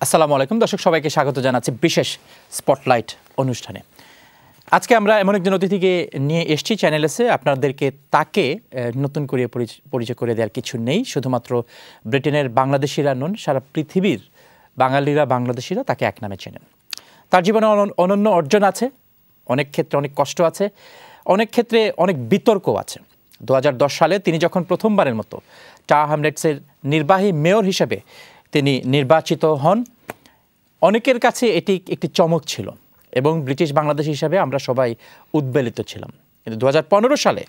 আসসালামু আলাইকুম দর্শক সবাইকে স্বাগত জানাচ্ছি বিশেষ স্পটলাইট অনুষ্ঠানে। আজকে আমরা এমন একজন অতিথিকে নিয়ে এসেছি চ্যানেলেসে, আপনাদেরকে তাকে নতুন করে পরিচয় করে দেওয়ার কিছু নেই। শুধুমাত্র ব্রিটেনের বাংলাদেশিরা নন, সারা পৃথিবীর বাঙালিরা বাংলাদেশিরা তাকে এক নামে চেনেন। তার জীবনে অনন্য অর্জন আছে, অনেক ক্ষেত্রে অনেক কষ্ট আছে, অনেক ক্ষেত্রে অনেক বিতর্কও আছে। 2010 সালে তিনি যখন প্রথমবারের মতো টাওয়ার হ্যামলেটসের নির্বাহী মেয়র হিসেবে তিনি নির্বাচিত হন, অনেকের কাছে এটি একটি চমক ছিল এবং ব্রিটিশ বাংলাদেশ হিসাবে আমরা সবাই উদ্বেলিত ছিলাম। কিন্তু 2015 সালে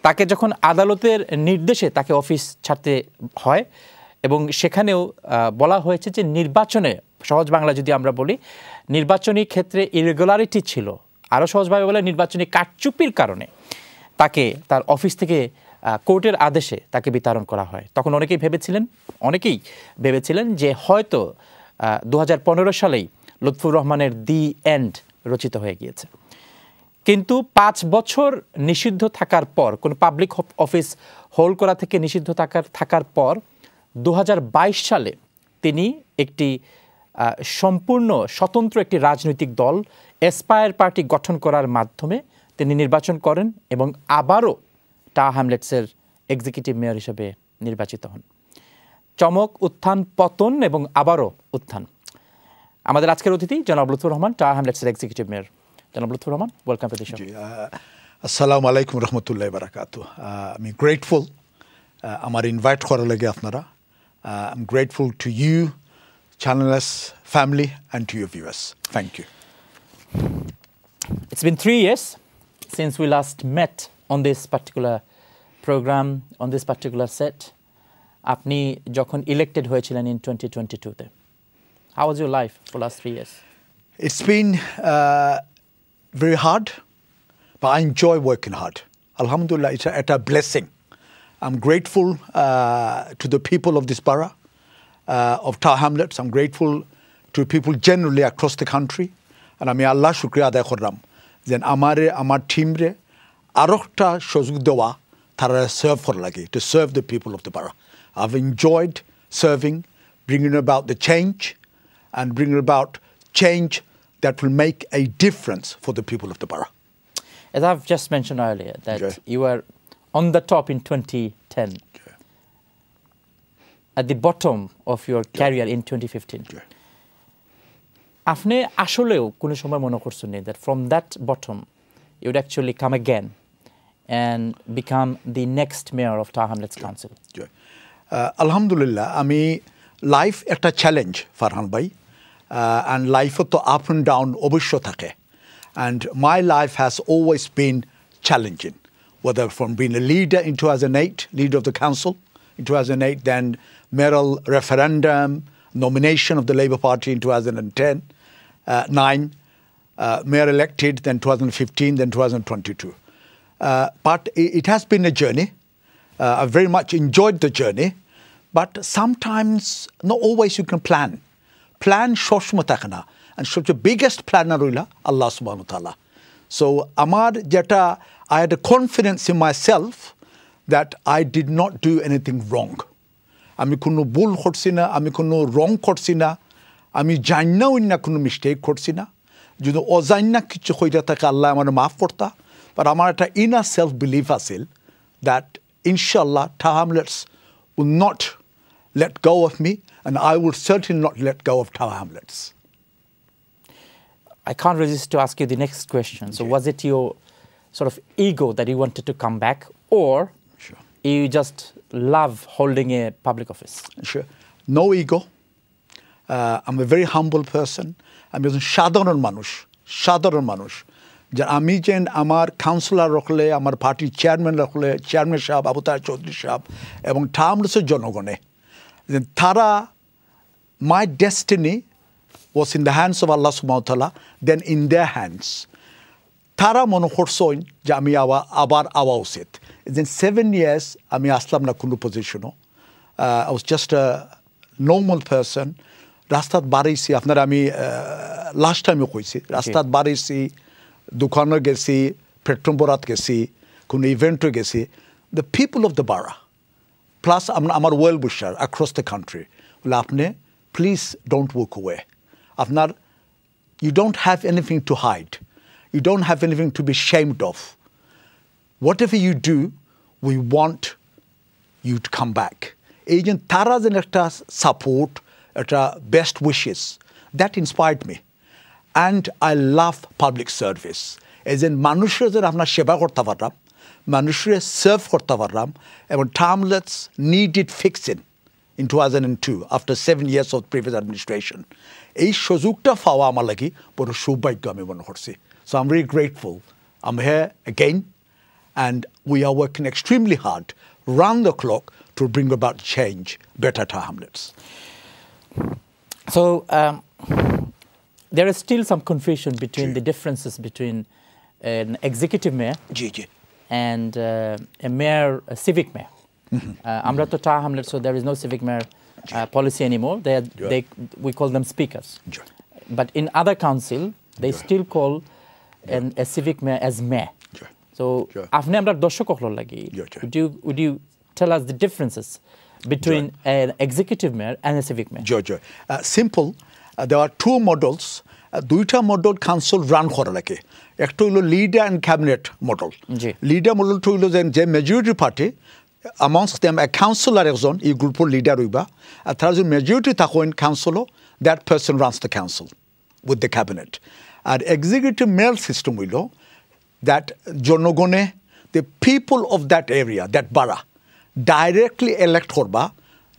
তাকে যখন আদালতের নির্দেশে তাকে অফিস ছাড়তে হয় এবং সেখানেও বলা হয়েছে যে নির্বাচনে, সহজ বাংলা যদি আমরা বলি, নির্বাচনী ক্ষেত্রে ইরেগুলারিটি ছিল, আরও সহজভাবে বলে নির্বাচনী কারচুপির কারণে তাকে তার অফিস থেকে কোর্টের আদেশে তাকে বিতাড়ন করা হয়। তখন অনেকেই ভেবেছিলেন যে হয়তো 2015 সালেই লুৎফুর রহমানের দি এন্ড রচিত হয়ে গিয়েছে। কিন্তু 5 বছর নিষিদ্ধ থাকার পর, কোনো পাবলিক অফিস হোল্ড করা থেকে নিষিদ্ধ থাকার পর 2022 সালে তিনি একটি সম্পূর্ণ স্বতন্ত্র একটি রাজনৈতিক দল এসপায়ার পার্টি গঠন করার মাধ্যমে তিনি নির্বাচন করেন এবং আবারও টাওয়ার হ্যামলেটসের এক্সিকিউটিভ মেয়র হিসেবে নির্বাচিত হন। চমক, উত্থান, পতন এবং আবারও উত্থান। আমাদের আজকের অতিথি জনাব লুৎফুর রহমান, টাওয়ার হ্যামলেটসের এক্সিকিউটিভ মেয়র। জনাব Lutfur Rahman, welcome to the show. আসসালামু আলাইকুম রহমতুল্লাহি ওয়া বারাকাতুহু। আমি গ্রেটফুল আমার ইনভাইট করার লাগে আপনারা। I am grateful to you channels family and to your viewers. Thank you. It's been 3 years since we last met on this particular program, on this particular set. আপনি যখন ইলেক্টেড হয়েছিলেন in 2022-তে, how was your life for last 3 years? It's been very hard, but I enjoy working hard. Alhamdulillah, it's a blessing. I'm grateful to the people of this borough of Tower Hamlets. I'm grateful to people generally across the country. And আমি আল্লাহ শুকরিয়া আদায় করলাম যে আমার টিমরে আরো একটা সুযোগ দেওয়া তারা সার্ভ করার লাগে, to serve the people of the borough. I've enjoyed serving, bringing about the change and bringing about change that will make a difference for the people of the borough. As I've just mentioned earlier, that you were on the top in 2010, at the bottom of your career in 2015. আপনি আসলেও কোনো সময় মনে করছেন that from that bottom you would actually come again and become the next mayor of Tower Hamlets Council? Alhamdulillah, আমি life একটা challenge Farhan ভাই, and life তো up and down অবশ্য থাকে, and my life has always been challenging, whether from being a leader in 2008, leader of the council in 2008, then mayoral referendum, nomination of the Labour Party in 2010, 9, mayor elected, then 2015, then 2022. But it has been a journey. I've very much enjoyed the journey, but sometimes not always you can plan. Plan shoshma takana, and such a biggest planner Allah subhanahu wa ta'ala. So amar jeta, I had a confidence in myself that I did not do anything wrong. আমি কোনো ভুল করছি না, আমি কোনো রং করছি না, আমি জান্নাও না কোনো মিস্টেক করছি না। যদি অজান্না কিছু হইতে থাকে আল্লাহ আমার মাফ করতা, বাট আমার একটা ইনার সেলফ বিলিভ আছিল দ্যাট ইনশাল্লাহ Tower Hamlets will not let go of me, and I will certainly not let go of Tower Hamlets. I can't resist to ask you the next question. So was it your sort of ego that you wanted to come back, or you just love holding a public office? Sure. No ego. I'm a very humble person. আমি একজন সাধারণ মানুষ যে আমি যেন আমার councillor রাখলে, আমার পার্টির চেয়ারম্যান রাখলে, চেয়ারম্যান সাহেব আবু তাহের চৌধুরী সাহেব এবং Tower Hamlets জনগণে, যে তারা, my destiny was in the hands of Allah subhanahu wa ta'ala, then in their hands. তারা মনে করছেন যে আমি আবার আওয়া উচিত। In 7 years আমি আসলাম না কোনো পজিশনও। I was just a normal person. রাস্তাত বাড়াইছি, আপনারা আমি লাস্ট টাইমও কইছি, রাস্তাত বাড়াইছি, দোকানে গেছি, পেট্রোল ভরাত গেছি, কোনো ইভেন্টে গেছি। The people of the borough, plus আমার ওয়েল উইশার across the country, বলে আপনি please don't walk away. You don't have anything to hide. You don't have anything to be ashamed of. Whatever you do, we want you to come back. Agent Tara's support, best wishes, that inspired me. And I love public service. As in, মানুষের যে আপনার সেবা করতে পারলাম, মানুষের serve করতে পারলাম, এবং townlets needed fixing in 2002 after 7 years of previous administration. এই সুযোগটা পাওয়া আমার লাগি বড় সৌভাগ্য আমি মনে করছি. So I'm really grateful. I'm here again, and we are working extremely hard, round the clock, to bring about change, better to hamlets. So there is still some confusion between the differences between an executive mayor and a mayor, a civic mayor. Amra to Tar Hamlet, so there is no civic mayor policy anymore. We call them speakers. But in other council, they still call a civic mayor as mayor. So, afne amra doshok okhlo lagi. Would you tell us the differences between an executive mayor and a civic mayor? Simple. There are two models. দুইটা model council run করা লাগে. একটা হলো leader and cabinet model. Leader model তো হলো যে majority party amongst them a councillor একজন এই গ্রুপের leader হইবা আর তার যে majority থাকেন council that person runs the council with the cabinet. R executive mayor system হইলো that জনগণে the people of that area, that borough, directly elect করবা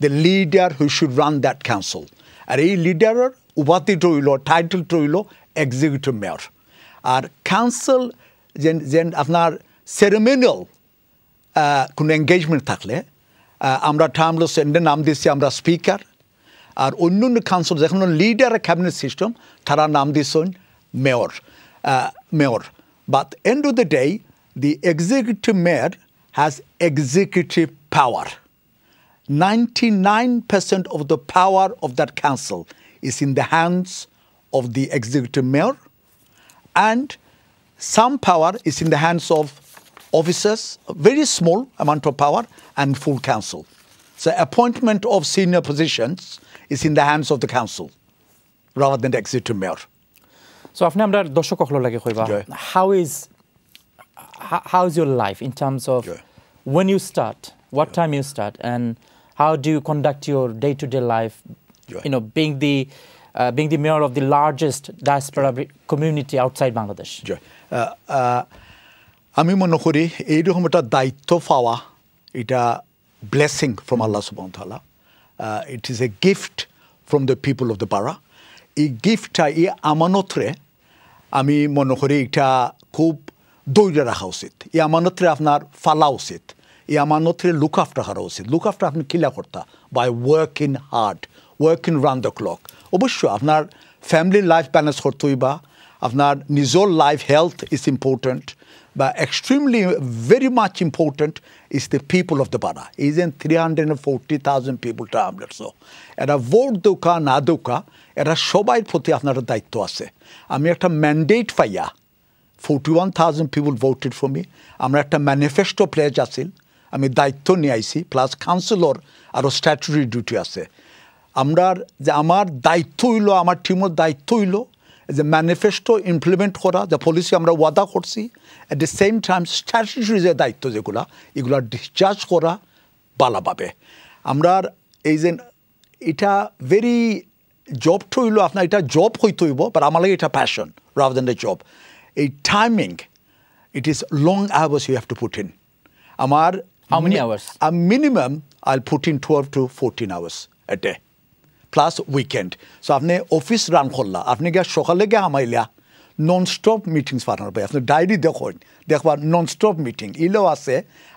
the leader who should run that council. আর এই লিডারের উপাধিটা হইল টাইটেলটা হইল executive mayor আর council যেন আপনার সেরেমনিয়াল কোনো এঙ্গেজমেন্ট থাকলে আমরা টার্মলো সেন্ডে নাম দিচ্ছি আমরা স্পিকার আর অন্য অন্য কাউন্সিল যেখানে লিডার ক্যাবিনেট সিস্টেম তারা নাম দিচ্ছেন mayor but end of the day the executive mayor has executive power 99% of the power of that council is in the hands of the executive mayor, and some power is in the hands of officers, a very small amount of power, and full council. So appointment of senior positions is in the hands of the council rather than the executive mayor. So afne amra doshok okhlo lage khoiba how is your life in terms of when you start, what time you start, and how do you conduct your day-to-day life, being the mayor of the largest diaspora community outside Bangladesh? আমি মনে করি এইরকম একটা দায়িত্ব পাওয়া এটা blessing from Allah subhanahu wa ta'ala. It is a gift from the people of the borough. এই গিফটটা এই আমানতরে আমি মনে করি এটা খুব ধৈর্য রাখা উচিত এই আমানতরে আপনার ফালা উচিত এই আমানতরে লুক আফটার করা উচিত লুক আফটার আপনি কিলা করতা by working hard working round the clock অবশ্যই আপনার ফ্যামিলি লাইফ ব্যালেন্স করতে হইবা আপনার নিজের লাইফ হেলথ ইজ ইম্পর্টেন্ট বা extremely very much important is the people of the borough is an 340,000 people travellers এরা ভোট দৌকা না দৌকা এরা সবাই প্রতি আপনার দায়িত্ব আছে আমি একটা ম্যান্ডেট পাইয়া 41,000 people voted for me. আমরা একটা ম্যানিফেস্টো প্লেজ আছিল আমি দায়িত্ব নিয়ে আইছি প্লাস কাউন্সিলর আরও স্ট্যাটুটরি ডিউটি আছে আমার দায়িত্ব হইল আমার টিমের দায়িত্ব হইল যে ম্যানিফেস্টো ইমপ্লিমেন্ট করা যে পলিসি আমরা ওয়াদা করছি at the same time statutory যে দায়িত্ব এগুলা ডিসচার্জ করা ভালোভাবে আমরা এই যে এটা ভেরি জবটা হইল আপনার এটা জব হইতে হইব বাট আমার লাগে এটা passion rather than the job a timing, it is long hours you have to put in. How many hours? A minimum, I'll put in 12 to 14 hours a day, plus weekend. So, আপনি office run করলা, আপনি গিয়ে সকালে গিয়ে আমাইলা, non-stop meetings পাঠানোর পাই, আপনি diary দেখবা non-stop meeting. ইলেও আছে,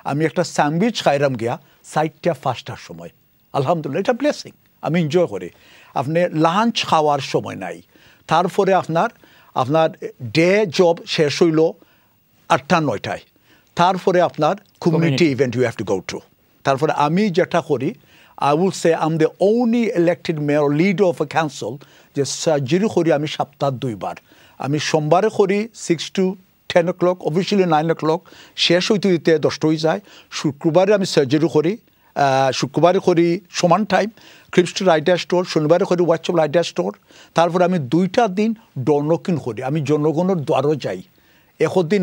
আমি একটা স্যান্ডউইচ খাইরাম গিয়া 4টা 5টার সময়। আলহামদুলিল্লাহ, এটা ব্লেসিং, আমি এনজয় করি। আপনি লাঞ্চ খাওয়ার সময় নাই। তারপরে আপনার ডে জব শেষ হইল 8টা 9টায় তারপরে আপনার community event you have to go to তারপরে আমি যেটা করি I will say I am the only elected mayor leader of a council যে সার্জারি করি আমি সপ্তাহে 2 বার আমি সোমবারে করি 6 to 10 o'clock অফিসিয়ালি 9 o'clock শেষ হইতে 10টা হয়ে যায় শুক্রবারে আমি সার্জারি করি শুক্রবারে করি সমান টাইম ক্রিপস্ট রাইটার স্টোর, শনিবারে করি হোয়াটসঅ্যাপ রাইটার স্টোর। তারপরে আমি 2টা দিন ডোর নকিং করি, আমি জনগণের দ্বারও যাই, দিন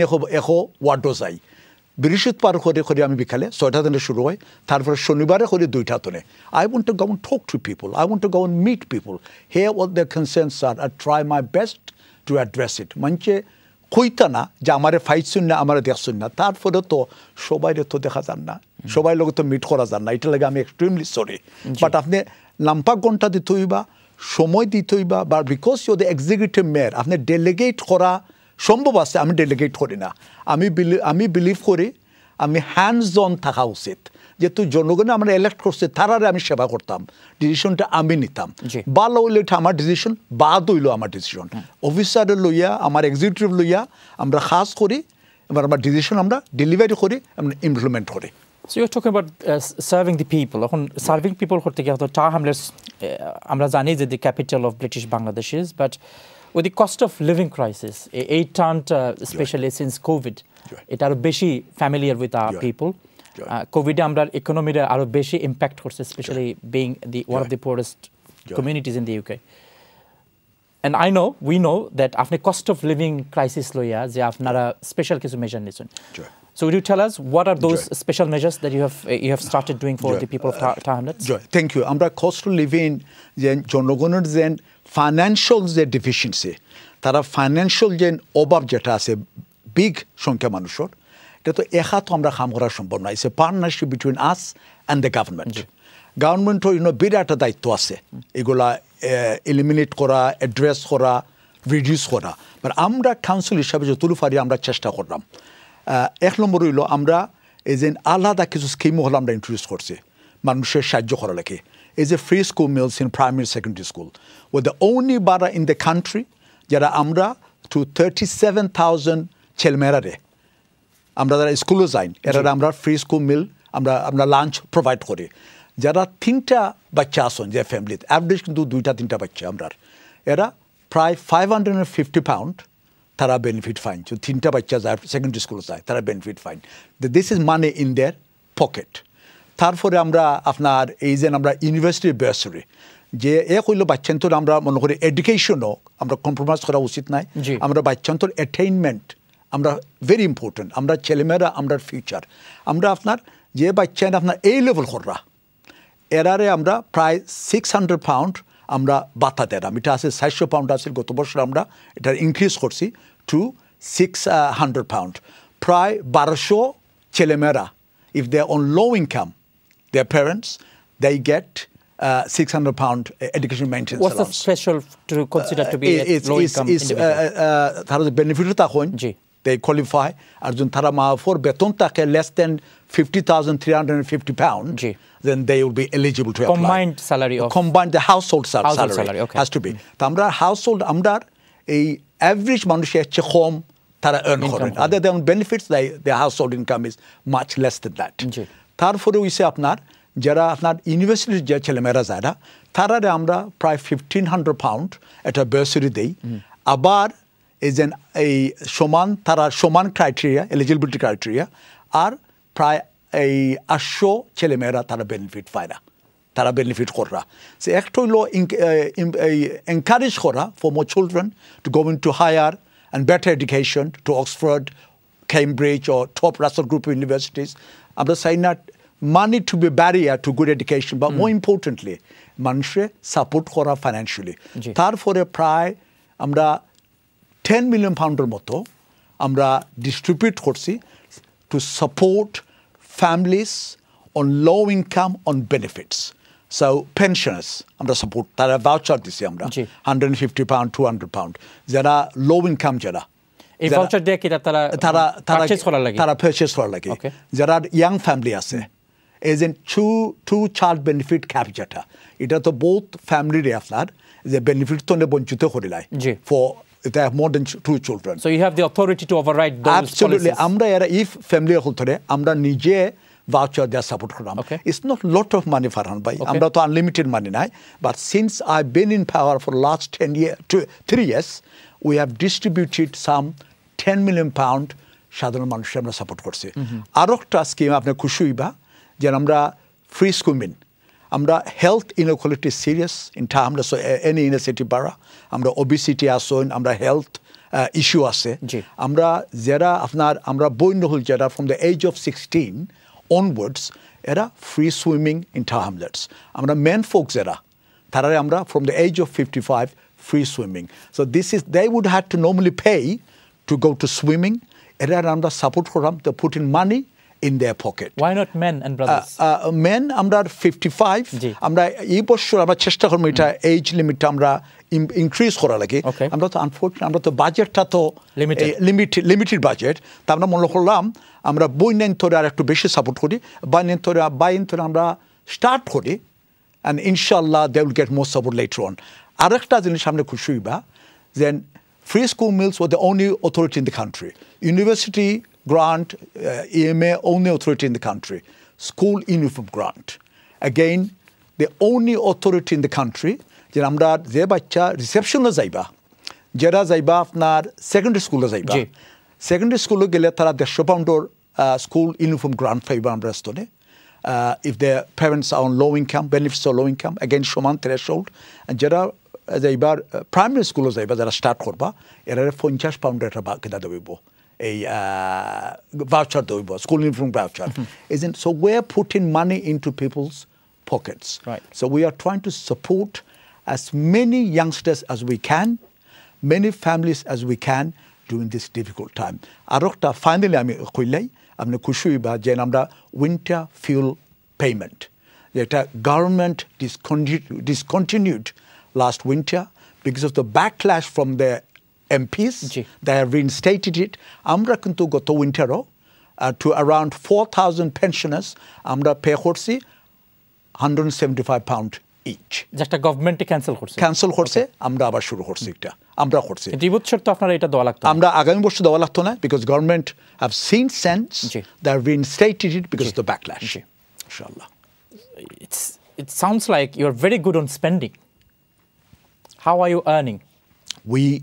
ওয়ার্ডও যাই। বৃহস্পতিবার করে আমি বিকালে 6টা দিনে শুরু হয়, তারপরে শনিবারে করি 2টা দিনে। I want to go and talk to people, I want to go and meet people, hear what their concerns are and try my best to address it. মঞ্চে কইতা না যে আমারে ফাইছুন না, আমারে দেখছুন না, তারপরে তো সবাইরে তো দেখা যান না, সবাই লোক তো মিট করা যান না, এটা লাগে আমি এক্সট্রিমলি সরি। বাট আপনি লাম্পা ঘন্টা দিতে হইবা, সময় দিতে হইবা, বা because you the executive mayor, আপনি ডেলিগেট করা সম্ভব আছে, আমি ডেলিগেট করি না। আমি বিলিভ করি আমি হ্যান্ডস অন থাকা উচিত, যেহেতু জনগণে আমরা ইলেক্ট করছে, তারারে আমি সেবা করতাম, ডিসিশনটা আমি নিতাম। ভালো হইলে এটা আমার ডিসিশন, বাদ হইলো আমার ডিসিশন। অফিসারে লইয়া, আমার এক্সিকিউটিভ লইয়া আমরা খাস করি, এবার আমার ডিসিশন আমরা ডেলিভারি করি, আমরা ইমপ্লিমেন্ট করি। So you're talking about serving the people. এখন সার্ভিং পিপল করতে গিয়ে হয়তো টা হামলেস, আমরা জানি যে the capital of British Bangladesh is, but with the cost of living crisis, it turned especially since COVID, এটা আরো বেশি familiar with our people. COVID আমরা ইকোনমিতে আরো বেশি ইম্প্যাক্ট করছে, especially being one of the poorest communities in the UK. And we know that after cost of living crisis লইয়া যে আপনারা স্পেশাল কিছু মেজার নিছেন। So would you tell us what are those special measures that you have started doing for the people of Tar Hamlets? Thank you. আমরা cost of living যে জনগণের যে financial যে ডিফিসিয়েন্সি, তারা ফাইন্যান্সিয়াল যে অভাব যেটা আছে বিগ সংখ্যা মানুষের, এটা তো তো আমরা কাম করা সম্ভব নয়। It's a partnership between us and the government. গভর্নমেন্টের বিরাট একটা দায়িত্ব আছে এগুলা এলিমিনেট করা, অ্যাড্রেস করা, রিডিউস করা। বাট আমরা কাউন্সিল হিসাবে যতটুকু পারি আমরা চেষ্টা করলাম। 1 নম্বর হইল আমরা এই যে আলাদা কিছু স্কিমও হলো আমরা ইন্ট্রোডিউস করছি মানুষের সাহায্য করা লাগে। এই যে free school meals in primary secondary school, were the only borough in the country যারা আমরা টু 37,000 ছেলেমেয়েরারে আমরা যারা স্কুলে যাই, এরা আমরা ফ্রি স্কুল মিল আমরা লাঞ্চ প্রোভাইড করি। যারা 3টা বাচ্চা আসুন যে ফ্যামিলিতে, অ্যাভারেজ কিন্তু 2-3টা বাচ্চা আমরা, এরা প্রায় 550 পাউন্ড তারা বেনিফিট পাইন। 3টা বাচ্চা যায় সেকেন্ডারি স্কুলে যায়, তারা benefit pine. This is money in their pocket. তারপরে আমরা আপনার এই যে আমরা ইউনিভার্সিটি বার্সারি যে হইল বাচ্চান্তর, আমরা মনে করি এডুকেশনও আমরা কম্প্রোমাইজ করা উচিত নাই। আমরা বাচ্চান্তর অ্যাটেইনমেন্ট আমরা ভেরি ইম্পর্টেন্ট। আমরা ছেলেমেয়েরা আমরা ফিউচার, আমরা আপনার যে বাচ্চা আপনার এই লেভেল কররা, এরারে আমরা প্রায় 600 পাউন্ড আমরা বাতা দিলাম। এটা আছে 400 পাউন্ড আছে, গত বছর আমরা এটা ইনক্রিজ করছি টু 600 পাউন্ড। প্রায় 1200 ছেলেমেয়েরা, if they on low income, their parents, they get 600 pound education maintenance allowance. What's the threshold to consider to be low income individual? তারা বেনিফিট তখন they qualify, আর যখন তারা মাফর বেতন থাকে less than 50,350 pound, then they will be eligible to apply. Combined salary of combined the household salary okay. has to be. তো আমরা household আমরা এই average মানুষের চেয়ে কম তারা earn করেন। Other than benefits, their household income is much less than that. তারপরে হইছে আপনার যারা আপনার ইউনিভার্সিটির যে ছেলেমেয়েরা যারা, তারারে আমরা প্রায় 1,500 পাউন্ড একটা বার্সারি দেই। আবার এই যে এই তারা সমান ক্রাইটেরিয়া, এলিজিবিলিটি ক্রাইটেরিয়া, আর প্রায় এই 800 ছেলেমেয়েরা তারা বেনিফিট পায় না, তারা বেনিফিট করা। সে একটা হইল এনকারেজ করা for more children to go into higher and better education to Oxford, Cambridge ও টপ রাসেল গ্রুপ ইউনিভার্সিটিস। আমরা চাই না money to be barrier to good education, but more importantly মানুষের সাপোর্ট করা ফাইন্যান্সিয়ালি। তারপরে প্রায় আমরা 10 মিলিয়ন পাউন্ডের মতো আমরা ডিস্ট্রিবিউট করছি to support families on low income on benefits. So pensioners আমরা সাপোর্ট, তারা ভাউচার দিছি আমরা 150 পাউন্ড 200 পাউন্ড। যারা লো ইনকাম, যারা এই ভাউচার দিয়ে কি তারা পারচেজ করা লাগে, যারা ইয়াং ফ্যামিলি আছে, as in two child benefit cap যেটা, এটা তো বহুত ফ্যামিলির আপনার যে বেনিফিট তো বঞ্চিত করে লাই for they have more than 2 children. So you have the authority to override those Absolutely. policies. আমরা এরা if family হলতরে আমরা নিজে voucher দেয়া সাপোর্ট করলাম। It's not lot of money Farhan bhai, আমরা তো unlimited money নাই, but since I've been in power for last 3 years, we have distributed some 10 million pound সাধারণ মানুষের আমরা সাপোর্ট করছি। আর একটা স্কিম আপনি খুশি হইবা যে আমরা ফ্রি স্কুল মিল আমরা health inequality serious in terms of any inner city borough আমরা obesity আসুন আমরা health issue আছে আমরা যারা আপনার আমরা বৈনহুল যারা from the age of 16 onwards এরা free swimming in Tower Hamlets আমরা men folks যারা তারা আমরা from the age of 55 free swimming so this is they would have to normally pay to go to swimming এরা আমরা support program to put in money in their pocket. Why not men and brothers? Men আমরা 55 আমরা এই বছর আমরা চেষ্টা করব এটা এজ লিমিটটা আমরা ইনক্রিজ করা লাগে আমরা তো আনফরচুনেটলি আমরা তো বাজেটটা তো লিমিটেড বাজেট তা আমরা মনে করলাম আমরা বইনেন ধরে আর একটু বেশি সাপোর্ট করি বাইনেন ধরে আমরা স্টার্ট করি and inshallah they will get more support later on আরেকটা জিনিস আমরা খুশি হইবা যে free school meals were the only authority in the country university grant, EMA, only authority in the country. School uniform grant. Again, the only authority in the country, যে আমরা যে বাচ্চা রিসেপশনে যাইবা যারা যাইবা আপনার সেকেন্ডারি স্কুলে যাইবা সেকেন্ডারি স্কুলে গেলে তারা 150 পাউন্ডর স্কুল ইউনিফর্ম গ্রান্ট পাইবা আমরা স্তনে if their parents are on low income, benefits or low income, again সমান threshold, যারা যাইবার প্রাইমারি স্কুলে যাইবা যারা স্টার্ট করবা এরা 50 পাউন্ডের একটা বাকিটা দেব a voucher school uniform voucher isn't so we're putting money into people's pockets so we are trying to support as many youngsters as we can many families as we can during this difficult time arokta finally ami khuilai amne khushui ba je amra winter fuel payment eta government discontinued last winter because of the backlash from the MPs, they have reinstated it. Amra kuntu goto wintero to around 4,000 pensioners. Amra pay korsi 175 pound each. Just a government cancel korse. Cancel korse. Amra abar shuru korsi ekta. Amra korsi. It bochor to apnara eta dewa lagto. Amra agami bochor dewa lagto na because government have seen sense. They have reinstated it because of the backlash. Inshallah. It sounds like you are very good on spending. How are you earning? We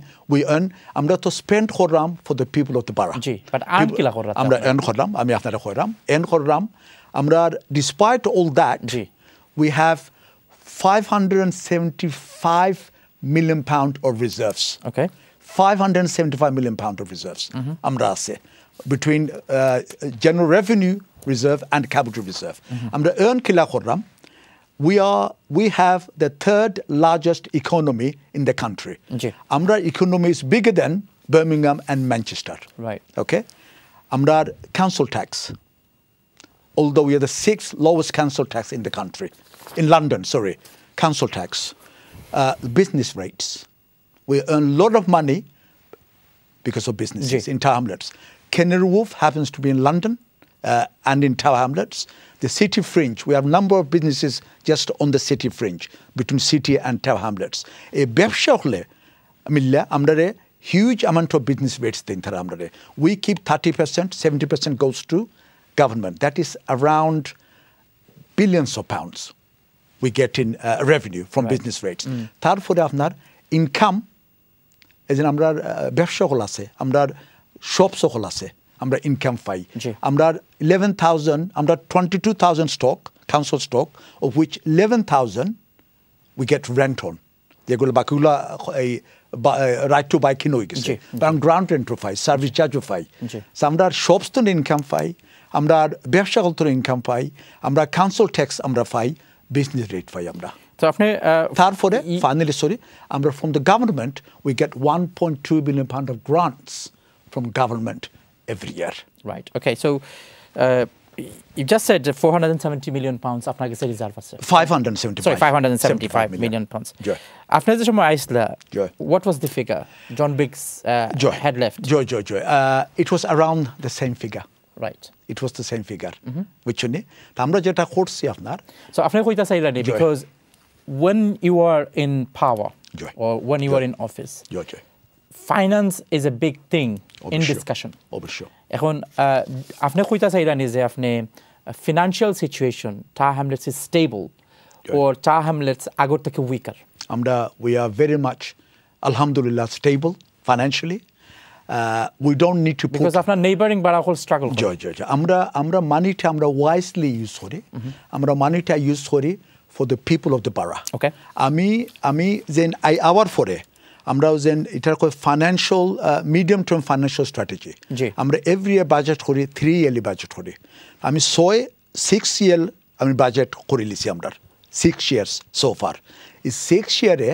earn আমরা তো spend করলাম for the people of the borough but earn কিলা করলাম আমরা earn করলাম আমি আপনারা কইরাম earn করলাম আমরা despite all that we have 575 million pound of reserves 575 million pound of reserves আমরা আছে between general revenue reserve and capital reserve আমরা earn কিলা করলাম we have the third largest economy in the country. Our economy is bigger than Birmingham and Manchester. Right. Okay. Our council tax, although we are the 6th lowest council tax in the country, in London, sorry, council tax, business rates. We earn a lot of money because of businesses in Tower Hamlets. Canary Wharf happens to be in London and in Tower Hamlets. The city fringe, we have a number of businesses just on the city fringe, between city and Tower Hamlets. A ব্যবসা হলে মিললে আমরা huge amount of business rates দিন তারা আমরা we keep 30%, 70% goes to government. That is around billions of pounds we get in revenue from business rates. তারপরে আপনার income, এই যে আমরা ব্যবসা হল আছে, আমরা shops হল আছে, আমরা ইনকাম পাই আমরা 11,000 আমরা 22,000 stock council stock of which 11,000 we get rent on যেগুলো বাকিগুলো এই রাইট টু বাই কিনে হয়ে গেছে কারণ গ্রাউন্ড রেন্ট পাই সার্ভিস চার্জও পাই আমরা শপস তো ইনকাম পাই আমরা ব্যবসা করতে ইনকাম পাই আমরা কাউন্সিল ট্যাক্স আমরা পাই বিজনেস রেট পাই আমরা তো আপনি তারপরে ফাইনালি আমরা from the government we get 1.2 billion pound of grants from government every year. Right. Okay. So you just said 470 million pounds আপনার কাছে রিজার্ভ আছে 575 sorry 575 million pounds আপনার যে সময় আইসলা what was the figure John Biggs had left joy it was around the same figure right it was the same figure which one আমরা যেটা করছি আপনার so আপনি কইতা চাইলেন because when you are in power or when you are in office finance is a big thing in discussion অবশ্যই এখন আপনি কইতা চাইলেন যে আপনি financial situation Tower Hamlets is stable or Tower Hamlets আগর থেকে weaker আমরা we are very much alhamdulillah stable financially we don't need to because আপনার neighboring বারাকল struggle আমরা মানিটা আমরা wisely use করি আমরা মানিটা ইউজ করি for the people of the borough. Okay. আমি যেন আওয়ার পরে আমরা যেন এটার কয় financial medium term financial strategy আমরা এভরি ইয়ার বাজেট করি 3 ইয়ারলি বাজেট করি আমি 6 ইয়ার আমি বাজেট করে লিছি আমরা 6 ইয়ার্স সো ফার এই 6 ইয়ারে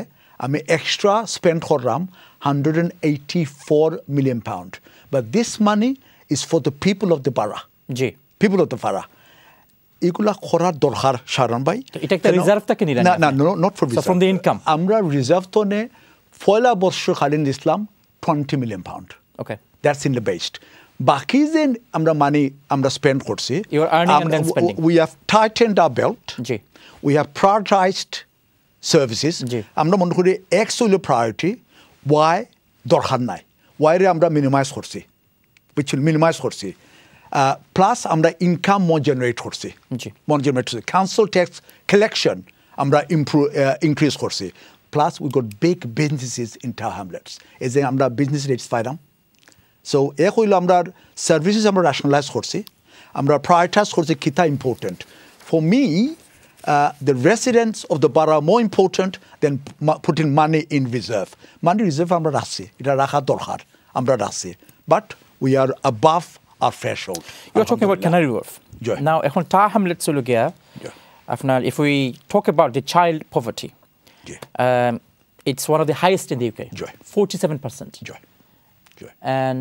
আমি এক্সট্রা স্পেন্ড করলাম 184 million pound but this money is for the people of the borough people of the borough এগুলা করার দরকার শারন ভাই এটা একটা রিজার্ভ থাকে নিরা না not for reserve from the income আমরা রিজার্ভ তো নে পয়লা বর্ষ খালিন ইসলাম 20 million pound okay that's in the base বাকি যে আমরা মানি আমরা স্পেন্ড করছি you are earning and then spending we have tightened our belt we have prioritized services আমরা মনে করি এক্স হইল প্রায়োরিটি ওয়াই দরকার নাই ওয়াই রে আমরা মিনিমাইজ করছি which will minimize করছি প্লাস আমরা ইনকাম মোর জেনারেট করছি কাউন্সিল ট্যাক্স কালেকশন আমরা ইনক্রিজ করছি plus we got big businesses in town Hamlets এই যে আমরা বিজনেস রেটস পাইলাম সো এক হইল আমরা সার্ভিসেস আমরা রেশনালাইজ করছি আমরা প্রায়োরিটাইজ করছি কিতা important for me the residents of the borough are more important than putting money in reserve. Money reserve আমরা রাখছি এটা রাখা দরকার আমরা রাখছি but we are above our threshold. You're talking about Canary Wharf. Now, এখন টা hamlets হলো গিয়া আপনার if we talk about the child poverty, it's one of the highest in the UK. 47%. And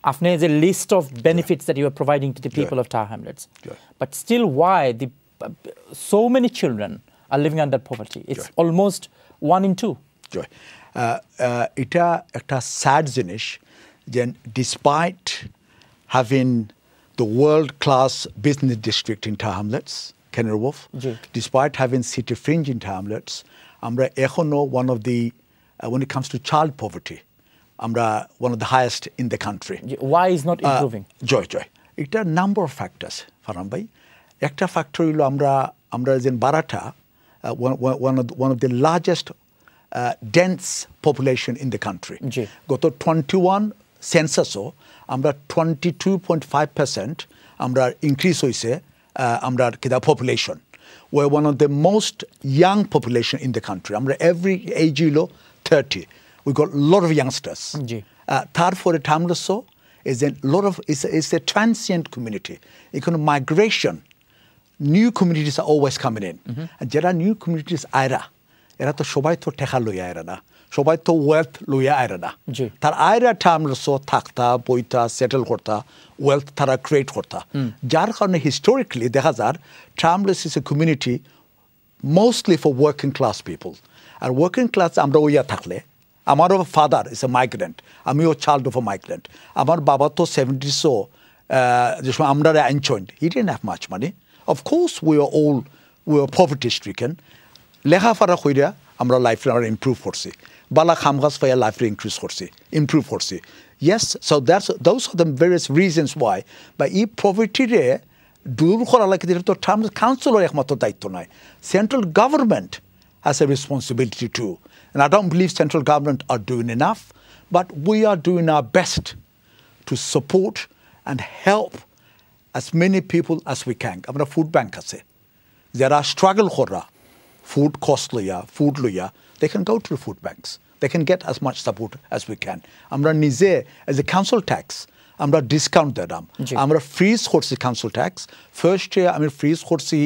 after the list of benefits that you are providing to the people of Tar Hamlets, but still, why so many children are living under poverty? It's almost 1 in 2. এটা একটা sad জিনিস যে despite having the world-class business district in Tar Hamlets, Canary Wharf, despite having city fringe in Tar Hamlets, আমরা এখনো one of the when it comes to child poverty, আমরা one of the highest in the country. Why is not improving? Joy. এটা number of factors, Farhan bhai. একটা factor হলো আমরা যেন বারাটা one of the largest dense population in the country. গত 21 সেন্সাসও আমরা 22.5% আমরা increase হয়েছে আমরা কিদা population we're one of the most young population in the country. আমরা every age হলো 30. We got a lot of youngsters. তারপরে টামলসো is a lot of it's a transient community. এখানে migration, new communities are always coming in. যারা new communities Ayra এরা তো সবাই তো টেকা লইয়া আয়রা না সবাই তো ওয়েলথ লইয়া আয়রা না তার আয়রা টামলসো থাকতা বইতা সেটেল করতা ওয়েলথ তারা ক্রিয়েট করতা যার কারণে হিস্টোরিক্যালি দেখা যায় টামলস is a community mostly for working class people আর ওয়ার্কিং ক্লাস আমরা ওইয়া থাকলে আমারও ফাদার ইজ এ মাইগ্রেন্ট আমিও চাইল্ড অফ এ মাইগ্রেন্ট আমার বাবা তো 70sও যে সময় আমরা আইনচয়েন্ট he didn't have much money of course we are poverty stricken লেখাপড়া কইরা আমরা লাইফ ইমপ্রুভ করছি বালা খামগাছ পাইয়া লাইফ ইমপ্রুভ করছি yes so those are the various reasons why but এই poverty রে দূর করা লাগে তো কাউন্সিলর একমাত্র দায়িত্ব নাই central government has a responsibility too and I don't believe central government are doing enough but we are doing our best to support and help as many people as we can আমরা food bank আছে যারা struggle করা food cost food they can go to the food banks. They can get as much support as we can. Amra nije as a council tax. Amra discount diram. Amra freeze korsi council tax. First year amra freeze korsi